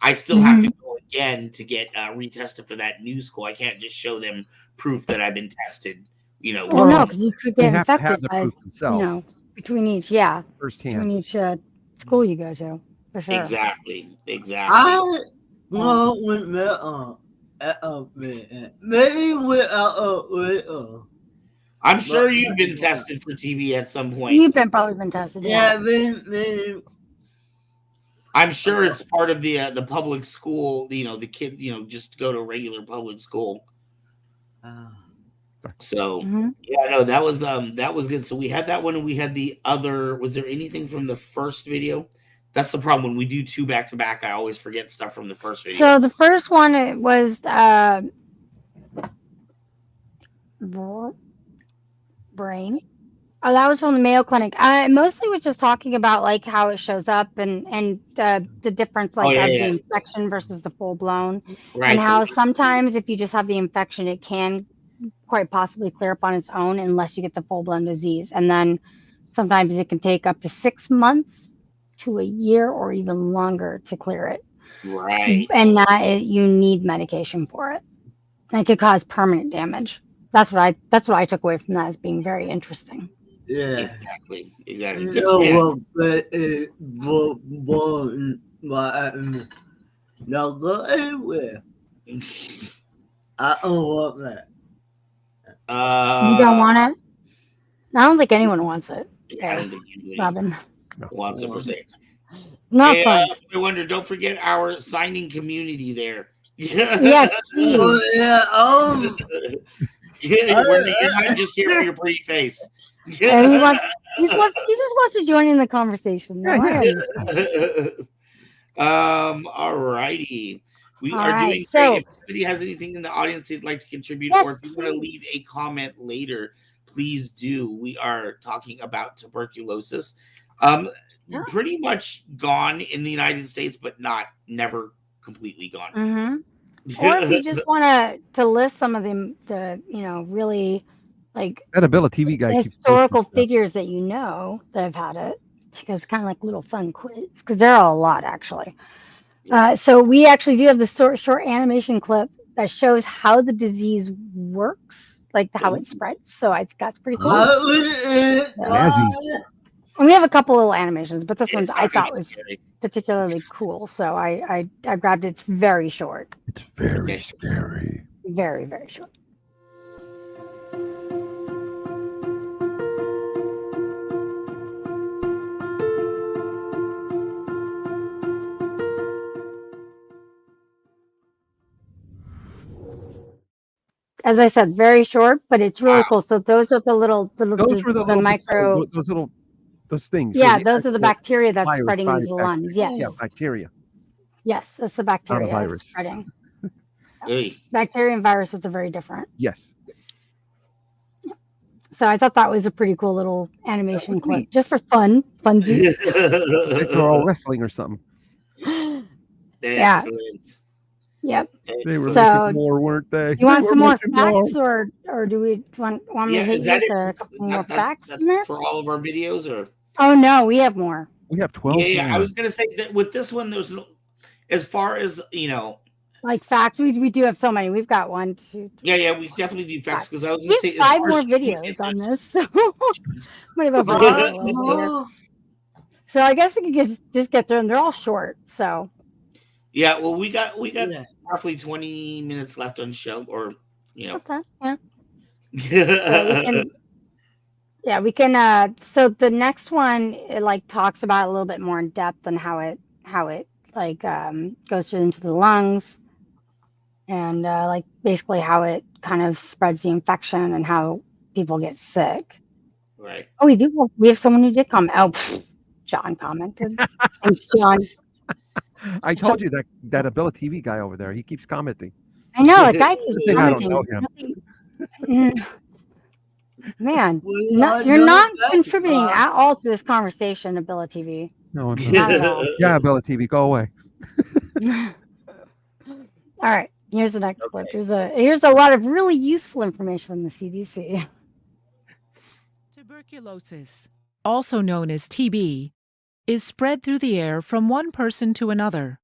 Speaker 2: I still have to go again to get retested for that new school. I can't just show them proof that I've been tested.
Speaker 1: Well, no, because you could get infected by, between each,
Speaker 4: firsthand.
Speaker 1: between each school you go to, for sure.
Speaker 2: Exactly.
Speaker 3: I went maybe without
Speaker 2: I'm sure you've been tested for TB at some point.
Speaker 1: You've probably been tested.
Speaker 3: Yeah, maybe.
Speaker 2: I'm sure it's part of the public school. The kid, just go to a regular public school. So yeah, no, that was good. So we had that one, and we had the other. Was there anything from the first video? That's the problem when we do two back to back. I always forget stuff from the first video.
Speaker 1: So the first one, it was brain. Oh, that was from the Mayo Clinic. I mostly was just talking about like how it shows up and the difference of the infection versus the full blown, and how sometimes if you just have the infection, it can quite possibly clear up on its own unless you get the full blown disease, and then sometimes it can take up to 6 months to a year or even longer to clear it.
Speaker 2: Right.
Speaker 1: And that you need medication for it. And it could cause permanent damage. That's what I took away from that as being very interesting.
Speaker 3: Yeah.
Speaker 2: Exactly. Good man.
Speaker 3: Now go anywhere. I don't want that.
Speaker 1: You don't want it? I don't think anyone wants it.
Speaker 2: I don't think
Speaker 1: Robin.
Speaker 2: Wants it per se.
Speaker 1: Not fun.
Speaker 2: I wonder, don't forget our signing community there.
Speaker 1: Yeah, please.
Speaker 2: You're not just here for your pretty face.
Speaker 1: And he just wants to join in the conversation.
Speaker 2: All righty. We are doing great. If anybody has anything in the audience they'd like to contribute, or if you want to leave a comment later, please do. We are talking about tuberculosis. Pretty much gone in the United States, but never completely gone.
Speaker 1: Mm-hmm. Or if you just want to list some of the really like
Speaker 4: that ability TV guy
Speaker 1: historical figures that that have had it, because it's kind of like little fun quiz, because there are a lot actually. So we actually do have the short animation clip that shows how the disease works, like how it spreads. So I think that's pretty cool. And we have a couple little animations, but this one I thought was particularly cool. So I grabbed it. It's very short.
Speaker 4: It's very scary.
Speaker 1: Very, very short. As I said, very short, but it's really cool. So those are the micro.
Speaker 4: Those things.
Speaker 1: Yeah, those are the bacteria that's spreading into the lungs. Yes.
Speaker 4: Yeah, bacteria.
Speaker 1: Yes, that's the bacteria
Speaker 4: virus.
Speaker 1: spreading. Bacteria and viruses are very different.
Speaker 4: Yes.
Speaker 1: Yeah. So I thought that was a pretty cool little animation clip, just for funsies.
Speaker 4: Like they're all wrestling or something.
Speaker 1: Yeah. Yep.
Speaker 4: They were missing more, weren't they?
Speaker 1: You want some more facts, or do we want me to hit you with a couple more facts in there?
Speaker 2: For all of our videos, or?
Speaker 1: Oh no, we have more.
Speaker 4: We have 12.
Speaker 2: Yeah. I was gonna say that with this one, there's as far as
Speaker 1: like facts. We do have so many. We've got 1, 2. 3,
Speaker 2: yeah. We definitely do facts, because I was gonna say
Speaker 1: 5 more videos on this. So so I guess we could just get through them. They're all short, so.
Speaker 2: Yeah, well, we got roughly 20 minutes left on the show, or
Speaker 1: Okay. Yeah. We can. So the next one, it talks about a little bit more in depth on how it goes through into the lungs, and basically how it kind of spreads the infection and how people get sick.
Speaker 2: Right.
Speaker 1: Oh, we have someone who did comment. Oh, John commented. Thanks, John.
Speaker 4: I told you that ability TV guy over there. He keeps commenting.
Speaker 1: I know, that guy keeps commenting.
Speaker 4: I don't know him.
Speaker 1: Man, you're not contributing at all to this conversation, Ability TV.
Speaker 4: No, I'm
Speaker 1: not at all.
Speaker 4: Yeah, Ability TV, go away.
Speaker 1: All right, here's the next clip. Here's a lot of really useful information from the CDC.
Speaker 13: Tuberculosis, also known as TB, is spread through the air from one person to another.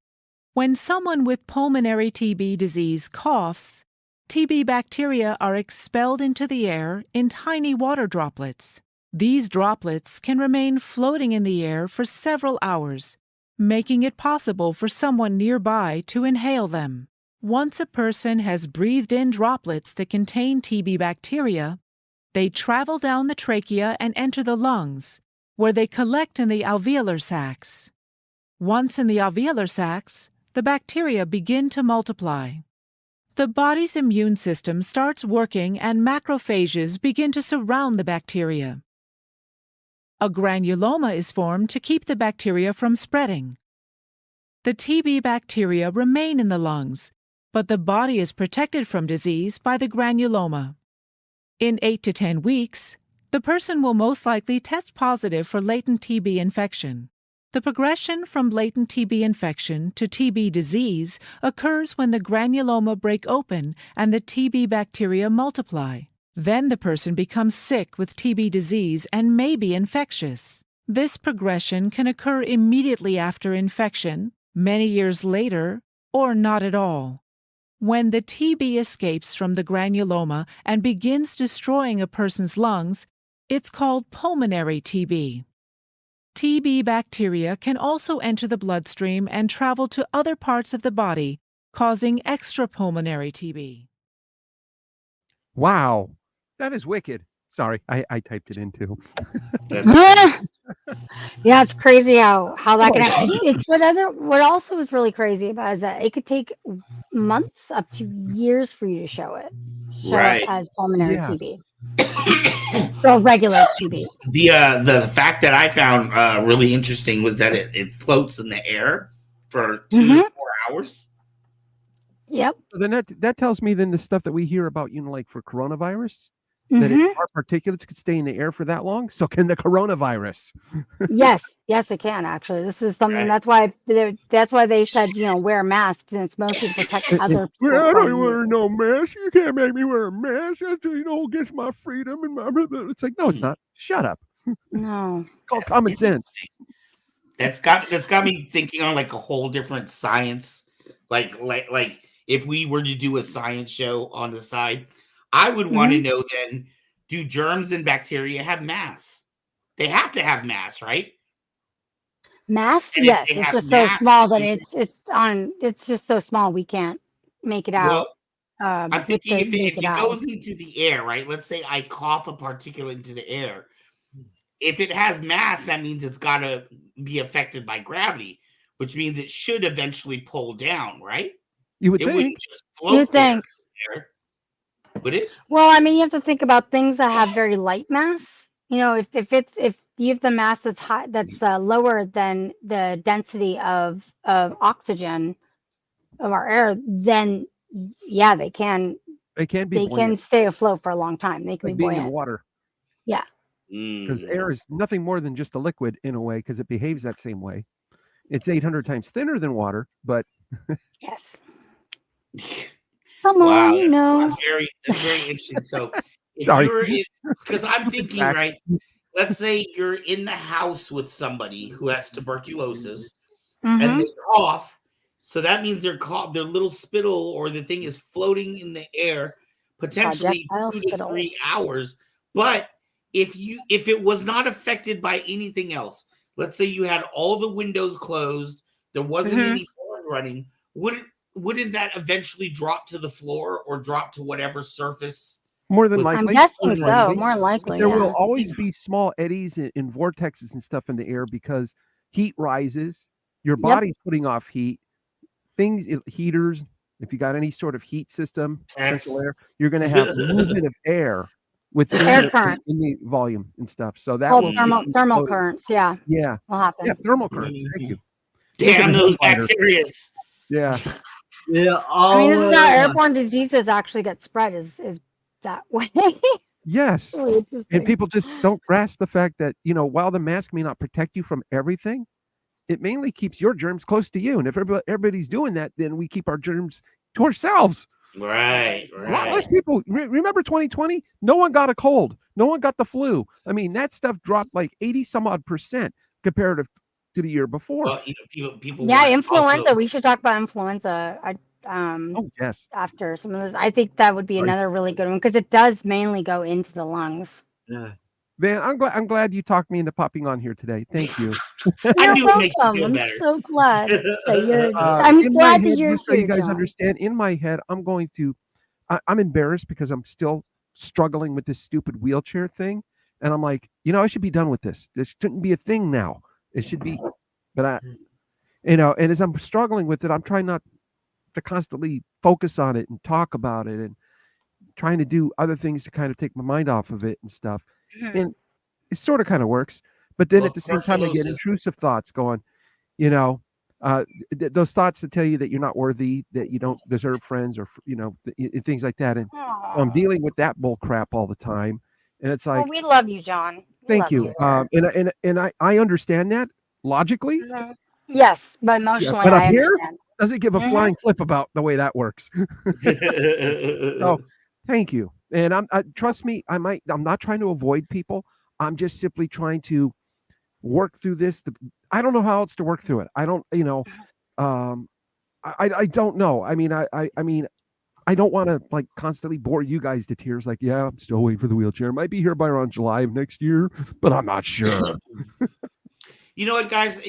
Speaker 13: When someone with pulmonary TB disease coughs, TB bacteria are expelled into the air in tiny water droplets. These droplets can remain floating in the air for several hours, making it possible for someone nearby to inhale them. Once a person has breathed in droplets that contain TB bacteria, they travel down the trachea and enter the lungs, where they collect in the alveolar sacs. Once in the alveolar sacs, the bacteria begin to multiply. The body's immune system starts working and macrophages begin to surround the bacteria. A granuloma is formed to keep the bacteria from spreading. The TB bacteria remain in the lungs, but the body is protected from disease by the granuloma. In 8 to 10 weeks, the person will most likely test positive for latent TB infection. The progression from latent TB infection to TB disease occurs when the granuloma break open and the TB bacteria multiply. Then the person becomes sick with TB disease and may be infectious. This progression can occur immediately after infection, many years later, or not at all. When the TB escapes from the granuloma and begins destroying a person's lungs, it's called pulmonary TB. TB bacteria can also enter the bloodstream and travel to other parts of the body, causing extrapulmonary TB.
Speaker 4: Wow, that is wicked. Sorry, I typed it in too.
Speaker 1: Yeah, it's crazy how that can happen. It's what also is really crazy about is that it could take months up to years for you to show up as pulmonary TB or regular TB.
Speaker 2: The fact that I found really interesting was that it floats in the air for 2 to 4 hours.
Speaker 1: Yep.
Speaker 4: So then that tells me then the stuff that we hear about, like for coronavirus, that our particulates could stay in the air for that long. So can the coronavirus?
Speaker 1: Yes, it can actually. This is something that's why they said wear masks, and it's mostly to protect other people.
Speaker 4: I don't wear no mask. You can't make me wear a mask. That's against my freedom and my. It's like, no, it's not. Shut up.
Speaker 1: No,
Speaker 4: it's called common sense.
Speaker 2: That's got me thinking on like a whole different science, like if we were to do a science show on the side, I would want to know then, do germs and bacteria have mass? They have to have mass, right?
Speaker 1: Mass? Yes. It's just so small that it's just so small we can't make it out.
Speaker 2: I'm thinking if it goes into the air, right? Let's say I cough a particulate into the air. If it has mass, that means it's got to be affected by gravity, which means it should eventually pull down, right?
Speaker 4: You would
Speaker 2: it
Speaker 4: think.
Speaker 2: Wouldn't just float there, would it?
Speaker 1: Well, I mean, you have to think about things that have very light mass. If you have the mass that's high, that's lower than the density of oxygen of our air, then yeah, they can stay afloat for a long time. They can be buoyant.
Speaker 4: In water.
Speaker 1: Yeah.
Speaker 4: Because air is nothing more than just a liquid in a way, because it behaves that same way. It's 800 times thinner than water, but
Speaker 1: yes. Come on,
Speaker 2: that's very interesting. So, because I'm thinking, right? Let's say you're in the house with somebody who has tuberculosis, and they cough. So that means their little spittle or the thing is floating in the air, potentially 2 to 3 hours. But if it was not affected by anything else, let's say you had all the windows closed, there wasn't any phone running, wouldn't that eventually drop to the floor or drop to whatever surface?
Speaker 4: More than likely.
Speaker 1: I'm guessing so. More likely.
Speaker 4: There will always be small eddies in vortexes and stuff in the air because heat rises. Your body's putting off heat. Heaters. If you got any sort of heat system, central air, you're going to have movement of air within
Speaker 1: air current
Speaker 4: in the volume and stuff. So that
Speaker 1: will thermal currents. Yeah. Will happen.
Speaker 4: Yeah, thermal currents. Thank you.
Speaker 2: Damn those bacteria.
Speaker 4: Yeah.
Speaker 3: Yeah.
Speaker 1: I mean, this is how airborne diseases actually get spread. Is that way?
Speaker 4: Yes. Really, and people just don't grasp the fact that while the mask may not protect you from everything, it mainly keeps your germs close to you. And if everybody's doing that, then we keep our germs to ourselves.
Speaker 2: Right.
Speaker 4: A lot less people. Remember 2020? No one got a cold. No one got the flu. I mean, that stuff dropped like 80-some-odd% comparative to the year before.
Speaker 2: Well, people.
Speaker 1: Yeah, influenza. Also, we should talk about influenza.
Speaker 4: Yes.
Speaker 1: After some of those, I think that would be another really good one because it does mainly go into the lungs.
Speaker 3: Yeah.
Speaker 4: Man, I'm glad you talked me into popping on here today. Thank you.
Speaker 2: You're welcome.
Speaker 1: I'm so glad that you're. I'm glad that you're.
Speaker 4: So you guys understand. In my head, I'm embarrassed because I'm still struggling with this stupid wheelchair thing, and I'm like, I should be done with this. This shouldn't be a thing now. It should be, but and as I'm struggling with it, I'm trying not to constantly focus on it and talk about it, and trying to do other things to kind of take my mind off of it and stuff. And it sort of kind of works, but then at the same time, I get intrusive thoughts going, those thoughts that tell you that you're not worthy, that you don't deserve friends, or things like that. And I'm dealing with that bull crap all the time. And it's like,
Speaker 1: we love you, John.
Speaker 4: Thank you. And I understand that logically.
Speaker 1: Yes, but emotionally,
Speaker 4: but up
Speaker 1: I
Speaker 4: here,
Speaker 1: understand.
Speaker 4: Doesn't give a flying flip about the way that works. So, thank you. And trust me, I'm not trying to avoid people. I'm just simply trying to work through this. I don't know how else to work through it. I don't, I don't know. I mean, I don't want to like constantly bore you guys to tears. Like, yeah, I'm still waiting for the wheelchair. Might be here by around July of next year, but I'm not sure.
Speaker 2: You know what, guys?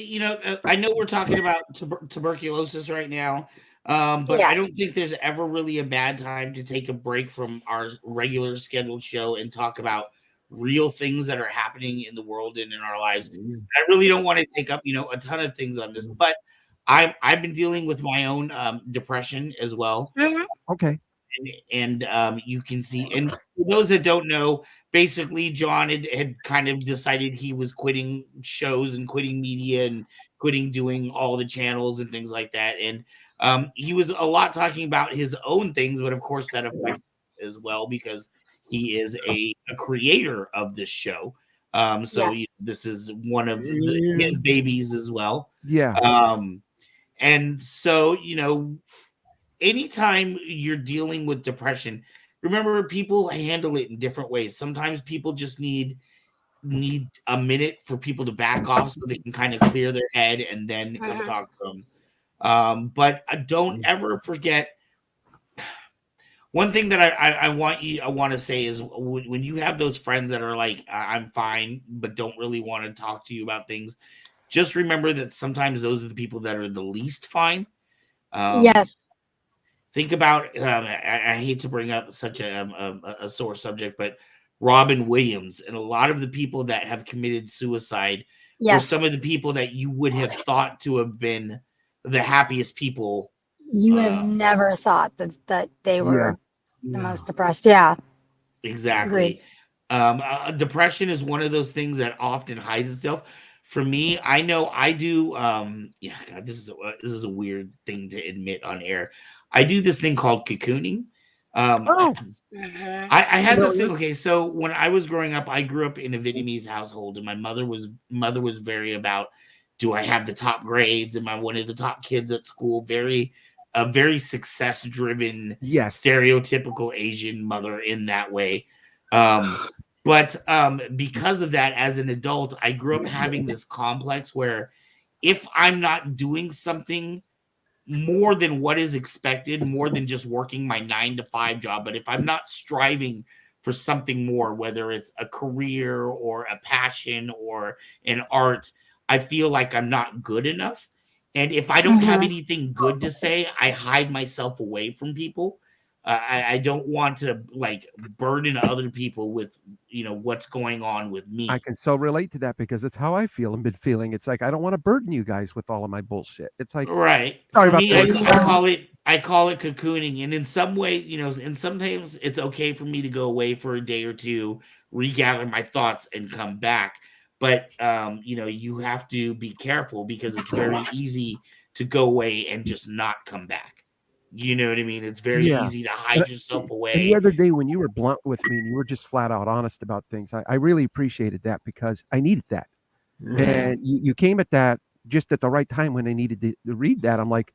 Speaker 2: I know we're talking about tuberculosis right now, but I don't think there's ever really a bad time to take a break from our regular scheduled show and talk about real things that are happening in the world and in our lives. I really don't want to take up, a ton of things on this, but I've been dealing with my own depression as well.
Speaker 4: Okay.
Speaker 2: And you can see, and for those that don't know, basically John had kind of decided he was quitting shows and quitting media and quitting doing all the channels and things like that. And he was a lot talking about his own things, but of course that affects as well because he is a creator of this show. This is one of his babies as well.
Speaker 4: Yeah.
Speaker 2: And so, anytime you're dealing with depression, remember people handle it in different ways. Sometimes people just need a minute for people to back off so they can kind of clear their head and then come talk to them. But don't ever forget one thing that I want to say is when you have those friends that are like, I'm fine, but don't really want to talk to you about things, just remember that sometimes those are the people that are the least fine.
Speaker 1: Yes.
Speaker 2: Think about, I hate to bring up such a sore subject, but Robin Williams and a lot of the people that have committed suicide were some of the people that you would have thought to have been the happiest people.
Speaker 1: You would have never thought that they were the most depressed. Yeah.
Speaker 2: Exactly. Depression is one of those things that often hides itself. For me, I know I do. God, this is a weird thing to admit on air. I do this thing called cocooning. I had this thing. Okay, so when I was growing up, I grew up in a Vietnamese household, and my mother was very about, do I have the top grades? Am I one of the top kids at school? Very success driven, stereotypical Asian mother in that way. But because of that, as an adult, I grew up having this complex where if I'm not doing something more than what is expected, more than just working my 9-to-5 job, but if I'm not striving for something more, whether it's a career or a passion or an art, I feel like I'm not good enough. And if I don't have anything good to say, I hide myself away from people. I don't want to like burden other people with, what's going on with me.
Speaker 4: I can so relate to that because it's how I feel and been feeling. It's like, I don't want to burden you guys with all of my bullshit. It's like,
Speaker 2: right.
Speaker 4: Sorry
Speaker 2: For
Speaker 4: about
Speaker 2: me,
Speaker 4: that.
Speaker 2: I call it cocooning. And in some way, and sometimes it's okay for me to go away for a day or two, regather my thoughts and come back. But, you have to be careful because it's very easy to go away and just not come back. You know what I mean? It's very easy to hide yourself away.
Speaker 4: And the other day when you were blunt with me and you were just flat out honest about things, I really appreciated that because I needed that. And you came at that just at the right time when I needed to read that. I'm like,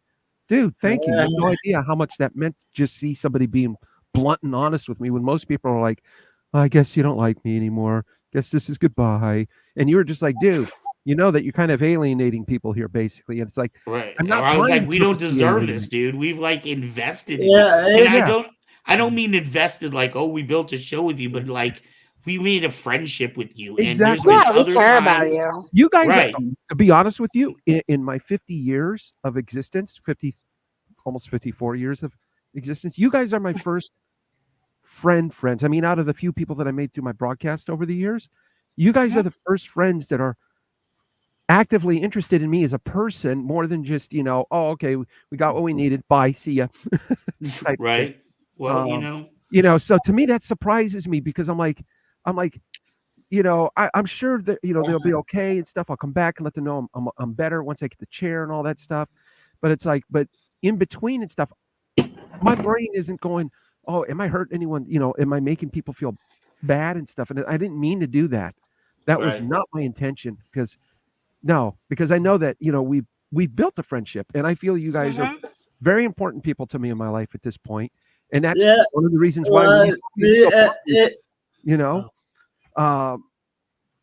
Speaker 4: dude, thank you. You have no idea how much that meant to just see somebody being blunt and honest with me when most people are like, oh, I guess you don't like me anymore. Guess this is goodbye. And you were just like, dude, you know that you're kind of alienating people here, basically. And it's like,
Speaker 2: right.
Speaker 4: I'm not
Speaker 2: I was like, we don't deserve this, dude. We've like invested in it. And I don't mean invested like, oh, we built a show with you, but like we made a friendship with you.
Speaker 4: Exactly.
Speaker 2: And
Speaker 1: we care about you.
Speaker 4: You guys, to be honest with you, in my 50 years of existence, almost 54 years of existence, you guys are my first friends. I mean, out of the few people that I made through my broadcast over the years, you guys are the first friends that are actively interested in me as a person more than just, oh, okay, we got what we needed. Bye. See ya.
Speaker 2: Right. Well,
Speaker 4: so to me, that surprises me because I'm like, I'm sure that, they'll be okay and stuff. I'll come back and let them know I'm better once I get the chair and all that stuff. But it's like, but in between and stuff, my brain isn't going, oh, am I hurting anyone? Am I making people feel bad and stuff? And I didn't mean to do that. That was not my intention because I know that, we've built a friendship and I feel you guys are very important people to me in my life at this point. And that's one of the reasons why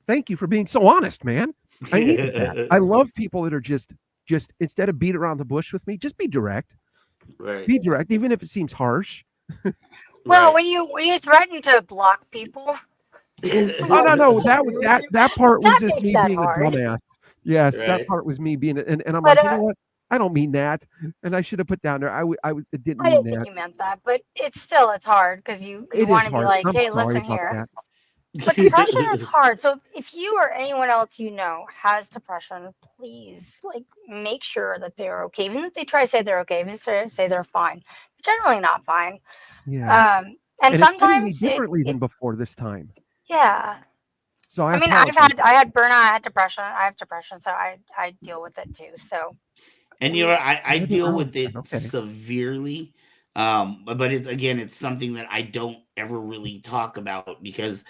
Speaker 4: thank you for being so honest, man. I needed that. I love people that are just just instead of beat around the bush with me, just be direct.
Speaker 2: Right.
Speaker 4: Be direct, even if it seems harsh.
Speaker 1: Well, when you threaten to block people.
Speaker 4: No, that part was just me being
Speaker 1: hard.
Speaker 4: a dumbass. Yes,
Speaker 2: Right.
Speaker 4: that part was me being, and I'm
Speaker 1: But,
Speaker 4: like, you know what? I don't mean that, and I should have put down there. I didn't
Speaker 1: I
Speaker 4: mean
Speaker 1: didn't think
Speaker 4: that.
Speaker 1: you meant that, but it's hard because you
Speaker 4: It
Speaker 1: want
Speaker 4: is
Speaker 1: to be
Speaker 4: hard.
Speaker 1: like,
Speaker 4: I'm
Speaker 1: hey,
Speaker 4: sorry
Speaker 1: listen
Speaker 4: about
Speaker 1: here.
Speaker 4: that.
Speaker 1: But depression is hard. So if you or anyone else you know has depression, please make sure that they're okay. Even if they try to say they're okay, even if they say they're fine, they're generally not fine.
Speaker 4: Yeah.
Speaker 1: And
Speaker 4: And it's hitting me
Speaker 1: sometimes
Speaker 4: differently than before this time.
Speaker 1: yeah.
Speaker 4: So
Speaker 1: I mean,
Speaker 4: apologize.
Speaker 1: I had burnout, I had depression, I have depression, so I deal with it too. So.
Speaker 2: And I deal with it
Speaker 4: Okay.
Speaker 2: severely. But it's something that I don't ever really talk about because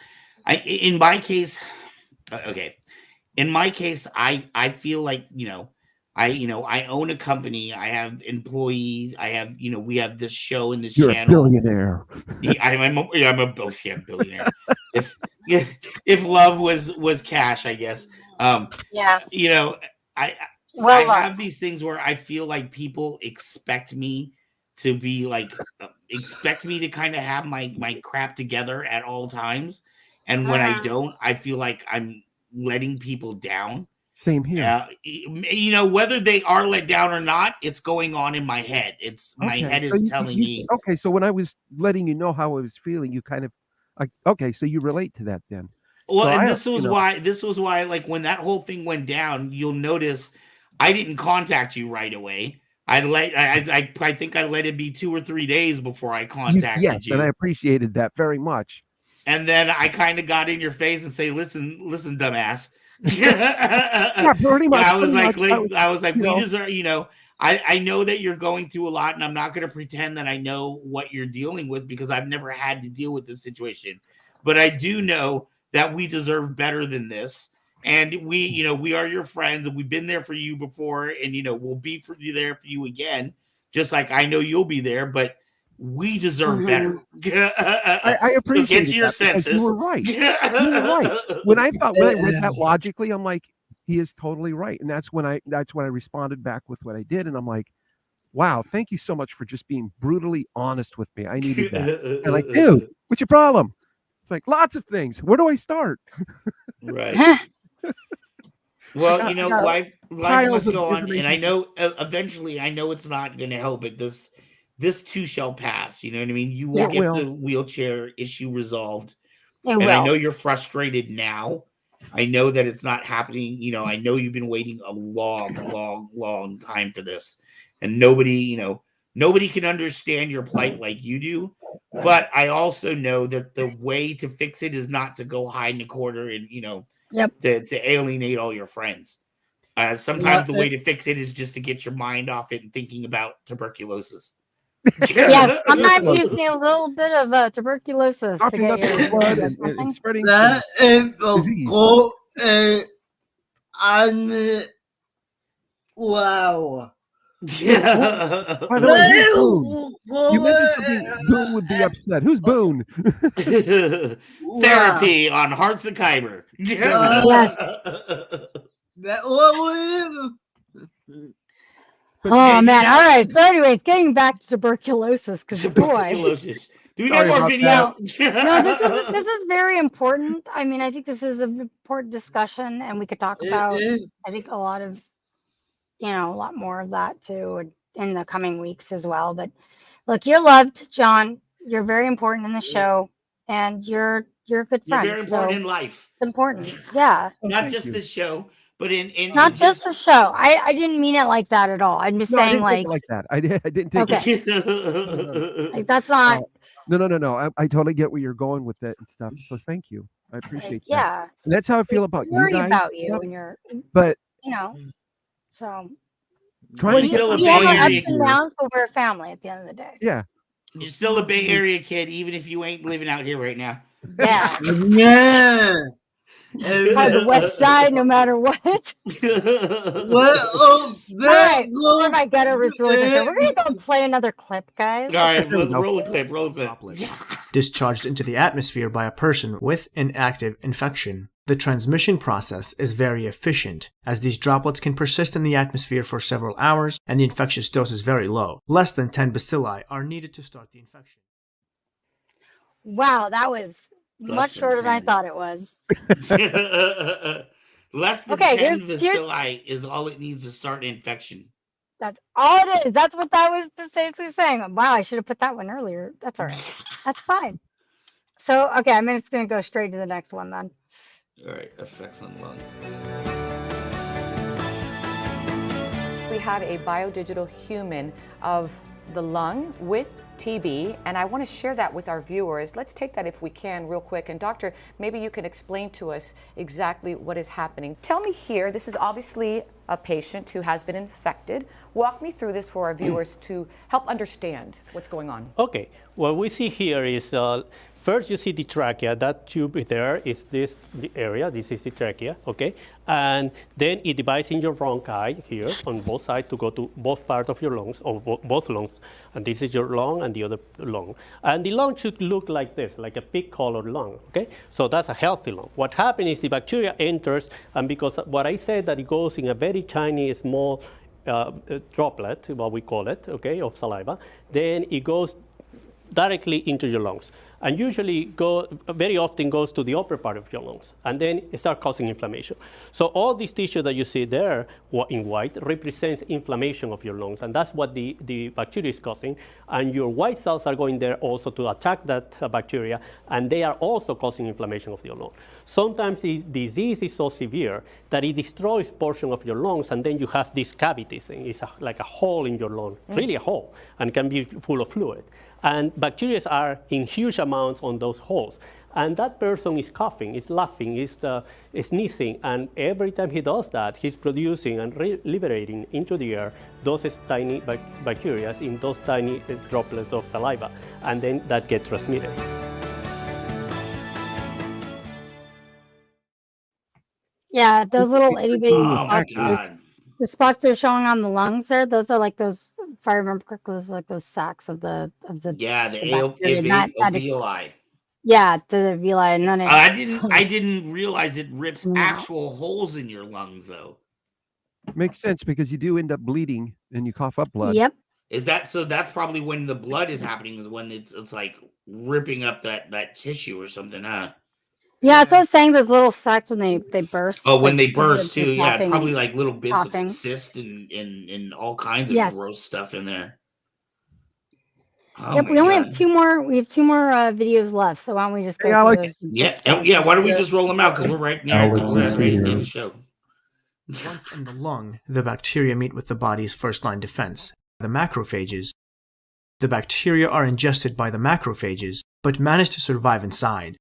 Speaker 2: in my case, I feel like, I own a company, I have employees, I have, we have this show and this
Speaker 4: You're
Speaker 2: channel.
Speaker 4: a billionaire.
Speaker 2: I'm a billionaire. if love was cash, I guess.
Speaker 1: Yeah.
Speaker 2: I have these things where I feel like people expect me to be expect me to kind of have my crap together at all times. And when I don't, I feel like I'm letting people down.
Speaker 4: Same here.
Speaker 2: Whether they are let down or not, it's going on in my head. My head is telling me.
Speaker 4: Okay, so when I was letting you know how I was feeling, you kind of so you relate to that then.
Speaker 2: Well,
Speaker 4: so
Speaker 2: and this was why, like when that whole thing went down, you'll notice I didn't contact you right away. I think I let it be 2 or 3 days before I contacted you.
Speaker 4: And I appreciated that very much.
Speaker 2: And then I kind of got in your face and say, listen, dumbass.
Speaker 4: Pretty much.
Speaker 2: I was like, we deserve, I know that you're going through a lot, and I'm not going to pretend that I know what you're dealing with because I've never had to deal with this situation. But I do know that we deserve better than this. And we are your friends, and we've been there for you before, and we'll be there for you again. Just like I know you'll be there, but we deserve better.
Speaker 4: I appreciate
Speaker 2: so get to your senses.
Speaker 4: You were right. You were right. When I read that logically, I'm like, he is totally right. And that's when I responded back with what I did. And I'm like, wow, thank you so much for just being brutally honest with me. I needed that. And like, dude, what's your problem? It's like lots of things. Where do I start?
Speaker 2: Right. Well, life must go on, and I know eventually, I know it's not going to help, but this too shall pass. You know what I mean? You will get the wheelchair issue resolved, I know you're frustrated now. I know that it's not happening. I know you've been waiting a long, long, long time for this, and nobody can understand your plight like you do. But I also know that the way to fix it is not to go hide in a corner and to alienate all your friends. Sometimes the way to fix it is just to get your mind off it and thinking about tuberculosis.
Speaker 1: Yes, sometimes you just need a little bit of tuberculosis to get your
Speaker 4: blood and spreading.
Speaker 3: That is a quote, and wow.
Speaker 4: By the way, you mentioned something Boone would be upset. Who's Boone?
Speaker 2: Therapy on Hearts of Kyber.
Speaker 1: Yes. Oh man! All right. So, anyways, getting back to tuberculosis, because
Speaker 2: tuberculosis. Do we have more video?
Speaker 1: No, this is very important. I mean, I think this is an important discussion, and we could talk about. I think a lot more of that too in the coming weeks as well. But look, you're loved, John. You're very important in the show, and you're a good friend.
Speaker 2: You're very important in life.
Speaker 1: It's important, yeah.
Speaker 2: Not just this show. But
Speaker 1: not just the show. I didn't mean it like that at all. I'm just saying
Speaker 4: like that. I didn't take
Speaker 1: it. Like that's not.
Speaker 4: No. I totally get where you're going with it and stuff. So thank you. I appreciate that.
Speaker 1: Yeah.
Speaker 4: And that's how I feel about you guys.
Speaker 1: Worry about you and your.
Speaker 4: But
Speaker 1: so.
Speaker 4: Trying to get
Speaker 2: a
Speaker 1: Bay Area ups and downs, but we're a family at the end of the day.
Speaker 4: Yeah.
Speaker 2: You're still a Bay Area kid, even if you ain't living out here right now.
Speaker 1: Yeah.
Speaker 3: Yeah.
Speaker 1: On the west side, no matter what.
Speaker 3: Well,
Speaker 1: right. My ghetto is really good. We're gonna go and play another clip, guys.
Speaker 2: All right, roll a clip.
Speaker 14: Discharged into the atmosphere by a person with an active infection. The transmission process is very efficient, as these droplets can persist in the atmosphere for several hours and the infectious dose is very low. Less than 10 bacilli are needed to start the infection.
Speaker 1: Wow, that was much shorter than I thought it was.
Speaker 2: Less than 10 bacilli is all it needs to start an infection.
Speaker 1: That's all it is. That's what that was basically saying. Wow, I should have put that one earlier. That's all right. That's fine. So, okay, I'm just going to go straight to the next one then.
Speaker 2: All right, effects on lung.
Speaker 15: We have a biodigital human of the lung with TB, and I want to share that with our viewers. Let's take that if we can real quick. And doctor, maybe you can explain to us exactly what is happening. Tell me here, this is obviously a patient who has been infected. Walk me through this for our viewers to help understand what's going on.
Speaker 16: Okay, what we see here is first you see the trachea. That tube there is this the area. This is the trachea, okay? And then it divides in your bronchi here on both sides to go to both parts of your lungs, or both lungs. And this is your lung and the other lung. And the lung should look like this, like a pink-colored lung, okay? So that's a healthy lung. What happens is the bacteria enters, and because what I said that it goes in a very tiny, small droplet, what we call it, okay, of saliva, then it goes directly into your lungs, and usually very often goes to the upper part of your lungs, and then it starts causing inflammation. So all this tissue that you see there in white represents inflammation of your lungs, and that's what the bacteria is causing. And your white cells are going there also to attack that bacteria, and they are also causing inflammation of your lung. Sometimes the disease is so severe that it destroys portion of your lungs, and then you have this cavity thing. It's like a hole in your lung, really a hole, and can be full of fluid. And bacteria are in huge amounts on those holes. And that person is coughing, is laughing, is sneezing, and every time he does that, he's producing and liberating into the air those tiny bacteria in those tiny droplets of saliva, and then that gets transmitted.
Speaker 1: Yeah, those little itty bitty the spots they're showing on the lungs there, those are like those, if I remember correctly, those are like those sacs of the
Speaker 2: alveoli.
Speaker 1: Yeah, the alveoli, and then
Speaker 2: I didn't realize it rips actual holes in your lungs though.
Speaker 4: Makes sense, because you do end up bleeding and you cough up blood.
Speaker 1: Yep.
Speaker 2: Is that so? That's probably when the blood is happening, is when it's like ripping up that tissue or something, huh?
Speaker 1: Yeah, that's what I was saying. Those little sacs when they burst.
Speaker 2: Oh, when they burst too, yeah, probably like little bits of cyst and all kinds of gross stuff in there. Oh,
Speaker 1: yep, we only have two more. We have two more videos left, so why don't we just go?
Speaker 2: Why don't we just roll them out, because we're right now ready to end the show.
Speaker 14: Once in the lung, the bacteria meet with the body's first-line defense, the macrophages. The bacteria are ingested by the macrophages, but manage to survive inside.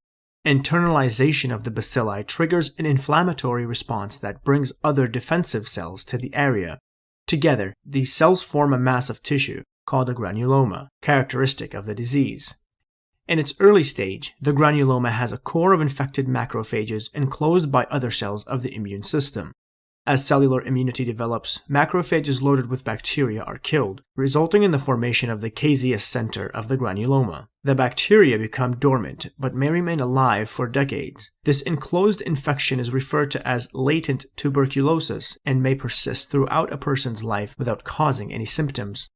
Speaker 14: Internalization of the bacilli triggers an inflammatory response that brings other defensive cells to the area. Together, these cells form a mass of tissue called a granuloma, characteristic of the disease. In its early stage, the granuloma has a core of infected macrophages enclosed by other cells of the immune system. As cellular immunity develops, macrophages loaded with bacteria are killed, resulting in the formation of the caseous center of the granuloma. The bacteria become dormant, but may remain alive for decades. This enclosed infection is referred to as latent tuberculosis and may persist throughout a person's life without causing any symptoms.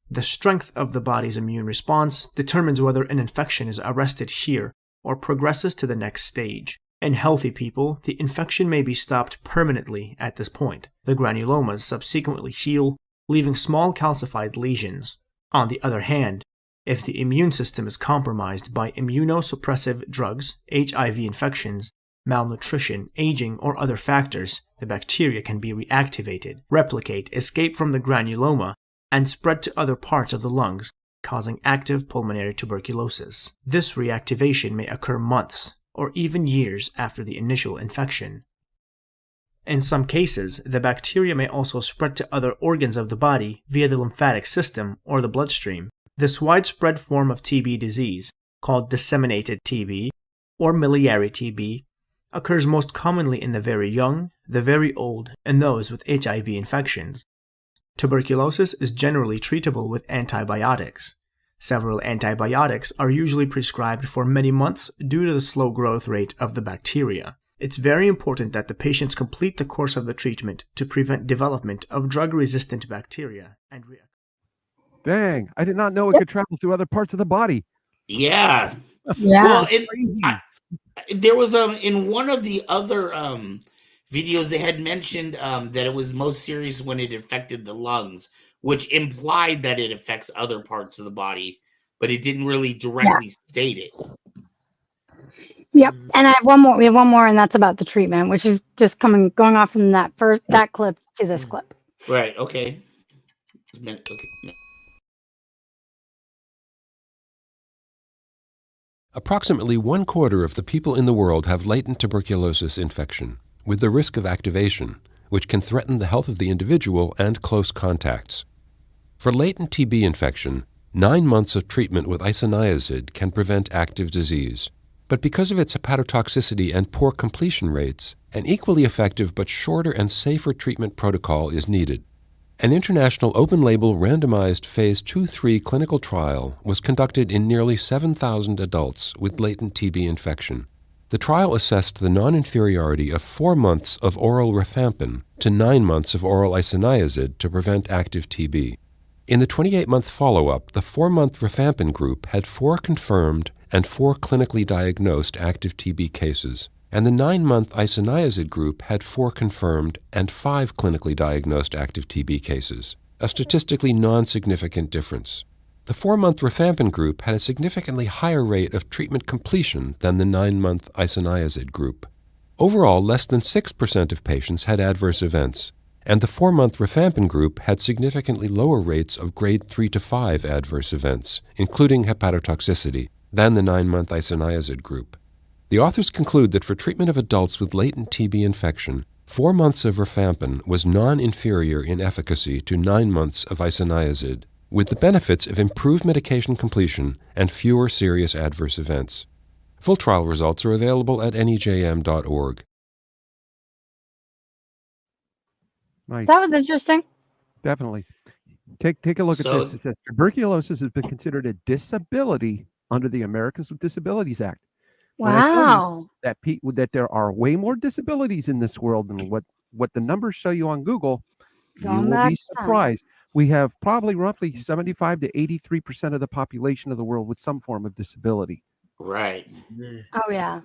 Speaker 14: The strength of the body's immune response determines whether an infection is arrested here or progresses to the next stage. In healthy people, the infection may be stopped permanently at this point. The granulomas subsequently heal, leaving small calcified lesions. On the other hand, if the immune system is compromised by immunosuppressive drugs, HIV infections, malnutrition, aging, or other factors, the bacteria can be reactivated, replicate, escape from the granuloma, and spread to other parts of the lungs, causing active pulmonary tuberculosis. This reactivation may occur months or even years after the initial infection. In some cases, the bacteria may also spread to other organs of the body via the lymphatic system or the bloodstream. This widespread form of TB disease, called disseminated TB or miliary TB, occurs most commonly in the very young, the very old, and those with HIV infections. Tuberculosis is generally treatable with antibiotics. Several antibiotics are usually prescribed for many months due to the slow growth rate of the bacteria. It's very important that the patients complete the course of the treatment to prevent development of drug-resistant bacteria and
Speaker 4: Dang, I did not know it could travel through other parts of the body.
Speaker 2: Yeah.
Speaker 1: Yeah.
Speaker 2: Well, there was in one of the other videos they had mentioned that it was most serious when it affected the lungs, which implied that it affects other parts of the body, but it didn't really directly state it.
Speaker 1: Yep. And I have one more. We have one more, and that's about the treatment, which is just going off from that clip to this clip.
Speaker 2: Right. Okay. Okay.
Speaker 17: Approximately 1/4 of the people in the world have latent tuberculosis infection, with the risk of activation, which can threaten the health of the individual and close contacts. For latent TB infection, 9 months of treatment with isoniazid can prevent active disease. But because of its hepatotoxicity and poor completion rates, an equally effective but shorter and safer treatment protocol is needed. An international open-label randomized phase 2-3 clinical trial was conducted in nearly 7,000 adults with latent TB infection. The trial assessed the non-inferiority of 4 months of oral rifampin to 9 months of oral isoniazid to prevent active TB. In the 28-month follow-up, the 4-month rifampin group had 4 confirmed and 4 clinically diagnosed active TB cases, and the 9-month isoniazid group had 4 confirmed and 5 clinically diagnosed active TB cases, a statistically non-significant difference. The 4-month rifampin group had a significantly higher rate of treatment completion than the 9-month isoniazid group. Overall, less than 6% of patients had adverse events, and the 4-month rifampin group had significantly lower rates of grade 3 to 5 adverse events, including hepatotoxicity, than the 9-month isoniazid group. The authors conclude that for treatment of adults with latent TB infection, 4 months of rifampin was non-inferior in efficacy to 9 months of isoniazid, with the benefits of improved medication completion and fewer serious adverse events. Full trial results are available at nejm.org.
Speaker 4: Nice.
Speaker 1: That was interesting.
Speaker 4: Definitely. Take a look at this. It says tuberculosis has been considered a disability under the Americans with Disabilities Act.
Speaker 1: Wow.
Speaker 4: That there are way more disabilities in this world than what the numbers show you on Google, you will be surprised. We have probably roughly 75 to 83% of the population of the world with some form of disability.
Speaker 2: Right.
Speaker 1: Oh yeah.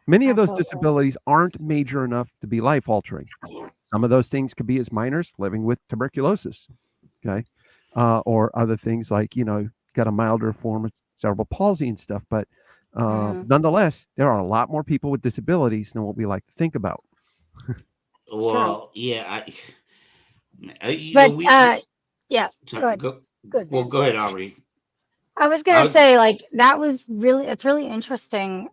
Speaker 4: Many of those disabilities aren't major enough to be life-altering. Some of those things could be as minor as living with tuberculosis, okay, or other things like got a milder form of cerebral palsy and stuff. But nonetheless, there are a lot more people with disabilities than what we like to think about.
Speaker 2: Well, yeah.
Speaker 1: Yeah.
Speaker 2: Go ahead, Aubrey.
Speaker 1: I was gonna say, like, it's really interesting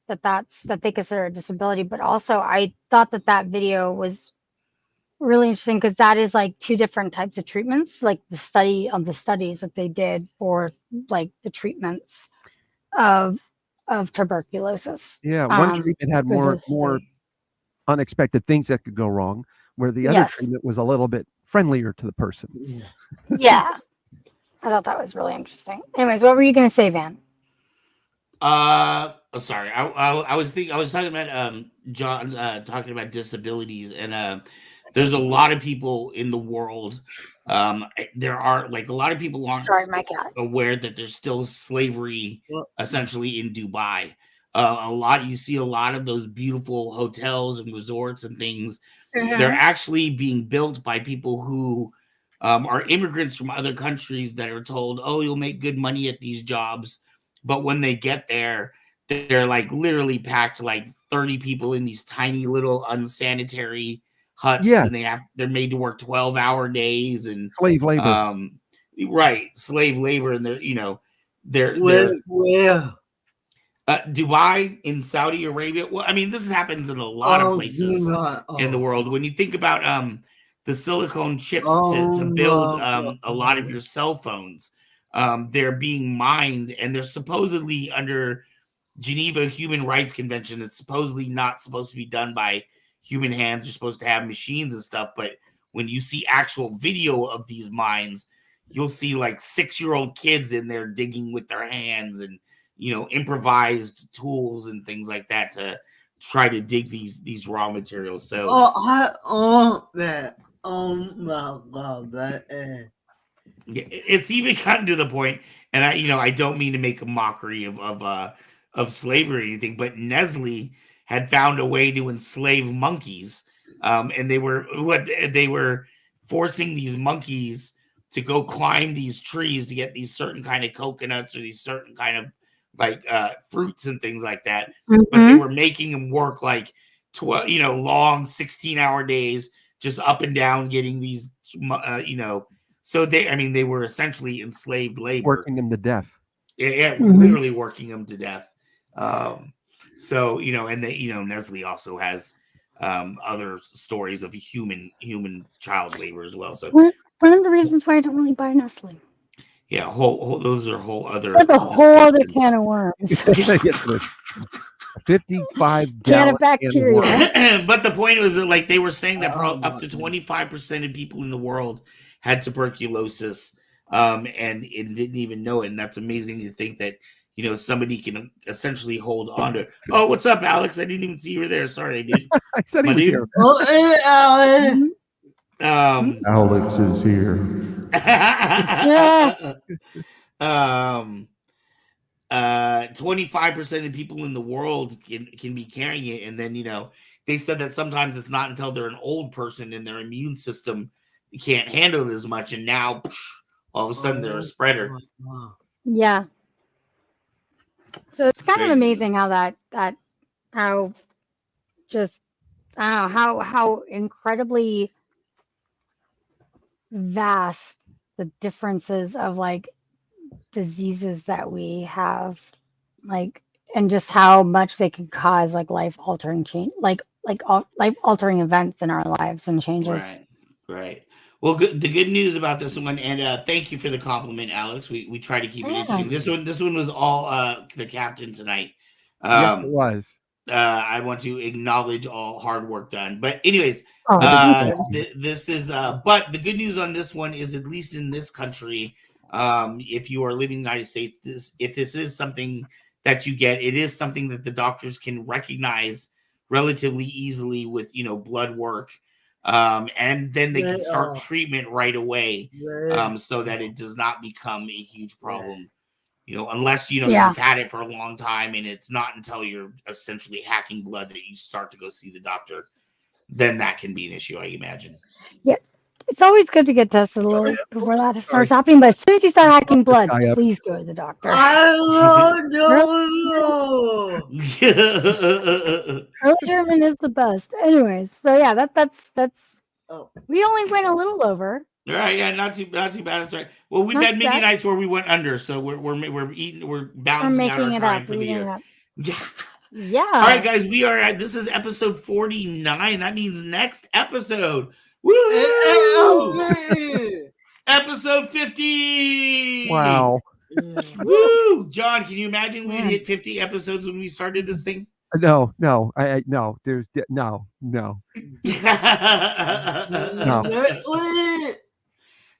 Speaker 1: that they consider it a disability, but also I thought that video was really interesting because that is like 2 different types of treatments, like the studies that they did for like the treatments of tuberculosis.
Speaker 4: Yeah, one treatment had more unexpected things that could go wrong, where the other treatment was a little bit friendlier to the person.
Speaker 1: Yeah. I thought that was really interesting. Anyways, what were you going to say, Van?
Speaker 2: Sorry. I was talking about John talking about disabilities, and there's a lot of people in the world. There are like a lot of people aren't aware that there's still slavery essentially in Dubai. You see a lot of those beautiful hotels and resorts and things. They're actually being built by people who are immigrants from other countries that are told, oh, you'll make good money at these jobs. But when they get there, they're like literally packed like 30 people in these tiny little unsanitary huts.
Speaker 4: Yes.
Speaker 2: And they're made to work 12-hour days and
Speaker 4: slave labor.
Speaker 2: Right. Slave labor. And they're Dubai in Saudi Arabia. Well, I mean, this happens in a lot of places in the world. When you think about the silicone chips to build a lot of your cell phones, they're being mined, and they're supposedly under Geneva Human Rights Convention. It's supposedly not supposed to be done by human hands. You're supposed to have machines and stuff. But when you see actual video of these mines, you'll see like 6-year-old kids in there digging with their hands and improvised tools and things like that try to dig these raw materials. So
Speaker 3: that. Oh my God, that.
Speaker 2: It's even gotten to the point, and I don't mean to make a mockery of slavery or anything, but Nestle had found a way to enslave monkeys, and they were forcing these monkeys to go climb these trees to get these certain kind of coconuts or these certain kind of like fruits and things like that. But they were making them work like 12, long 16-hour days, just up and down getting these, So they were essentially enslaved labor,
Speaker 4: working them to death.
Speaker 2: Yeah, literally working them to death. So and Nestle also has other stories of human child labor as well. So
Speaker 1: one of the reasons why I don't really buy Nestle.
Speaker 2: Yeah, those are whole other.
Speaker 1: That's a whole other can of worms.
Speaker 4: 55
Speaker 1: can of bacteria.
Speaker 2: But the point was that, like, they were saying that up to 25% of people in the world had tuberculosis, and didn't even know it. And that's amazing to think that somebody can essentially hold on to. Oh, what's up, Alex? I didn't even see you were there. Sorry, dude.
Speaker 4: I said he was here.
Speaker 2: Alex
Speaker 4: is here.
Speaker 2: 25% of people in the world can be carrying it, and then they said that sometimes it's not until they're an old person and their immune system can't handle it as much, and now all of a sudden they're a spreader.
Speaker 1: Yeah. So it's kind of amazing how how just I don't know how incredibly vast the differences of like diseases that we have, like, and just how much they can cause like life altering change, life altering events in our lives and changes.
Speaker 2: Right. Well, the good news about this one, and thank you for the compliment, Alex. We try to keep it interesting. This one was all the captain tonight.
Speaker 4: Yes, it was.
Speaker 2: I want to acknowledge all hard work done. But anyways, this is but the good news on this one is, at least in this country, if you are living in the United States, if this is something that you get, it is something that the doctors can recognize relatively easily with blood work, and then they can start treatment right away, so that it does not become a huge problem. Unless you've had it for a long time, and it's not until you're essentially hacking blood that you start to go see the doctor, then that can be an issue, I imagine.
Speaker 1: Yeah, it's always good to get tested a little before that starts happening. But as soon as you start hacking blood, please go to the doctor. Early German is the best. Anyways, so yeah, that's. We only went a little over.
Speaker 2: All right, yeah, not too bad. That's right. Well, we've had many nights where we went under, so we're balancing out our time for the year.
Speaker 1: Yeah.
Speaker 2: All right, guys, this is episode 49. That means next episode. Woo! Episode 50.
Speaker 4: Wow.
Speaker 2: Woo! John, can you imagine we'd hit 50 episodes when we started this thing?
Speaker 4: No. There's no.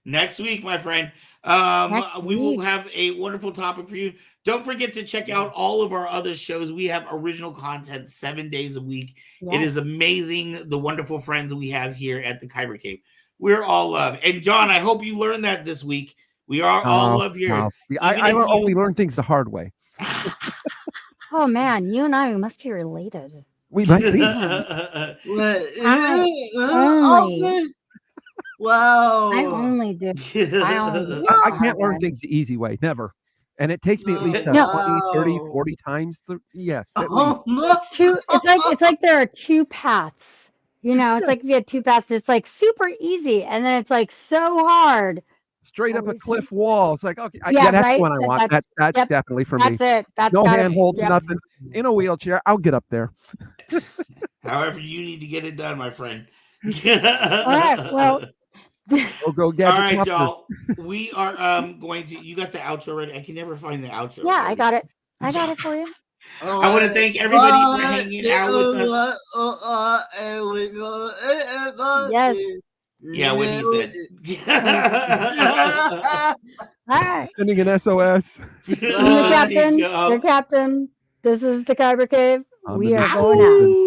Speaker 2: Next week, my friend. We will have a wonderful topic for you. Don't forget to check out all of our other shows. We have original content 7 days a week. Yes. It is amazing, the wonderful friends we have here at the Kyber Cave. We're all love. And John, I hope you learned that this week. We are all love here.
Speaker 4: No. I only learn things the hard way.
Speaker 1: Oh man, you and I must be related.
Speaker 4: We might be.
Speaker 3: Wow.
Speaker 1: I only do.
Speaker 4: I can't learn things the easy way. Never. And it takes me at least 20, 30, 40 times. Yes.
Speaker 1: It's like there are two paths. It's like if you had two paths, it's like super easy. And then it's like so hard.
Speaker 4: Straight up a cliff wall. It's like, okay, that's right? One I want. That's definitely for me.
Speaker 1: That's it.
Speaker 4: No handholds, nothing. In a wheelchair, I'll get up there.
Speaker 2: However, you need to get it done, my friend.
Speaker 1: All right. Well,
Speaker 4: we'll go get
Speaker 2: all right, y'all. We are going to. You got the outro ready? I can never find the outro.
Speaker 1: Yeah, I got it. I got it for you.
Speaker 2: I want to thank everybody for hanging out with us.
Speaker 1: Yes.
Speaker 2: Yeah, what he said.
Speaker 1: All right.
Speaker 4: Sending an SOS.
Speaker 1: Your captain. This is the Kyber Cave. We are going out.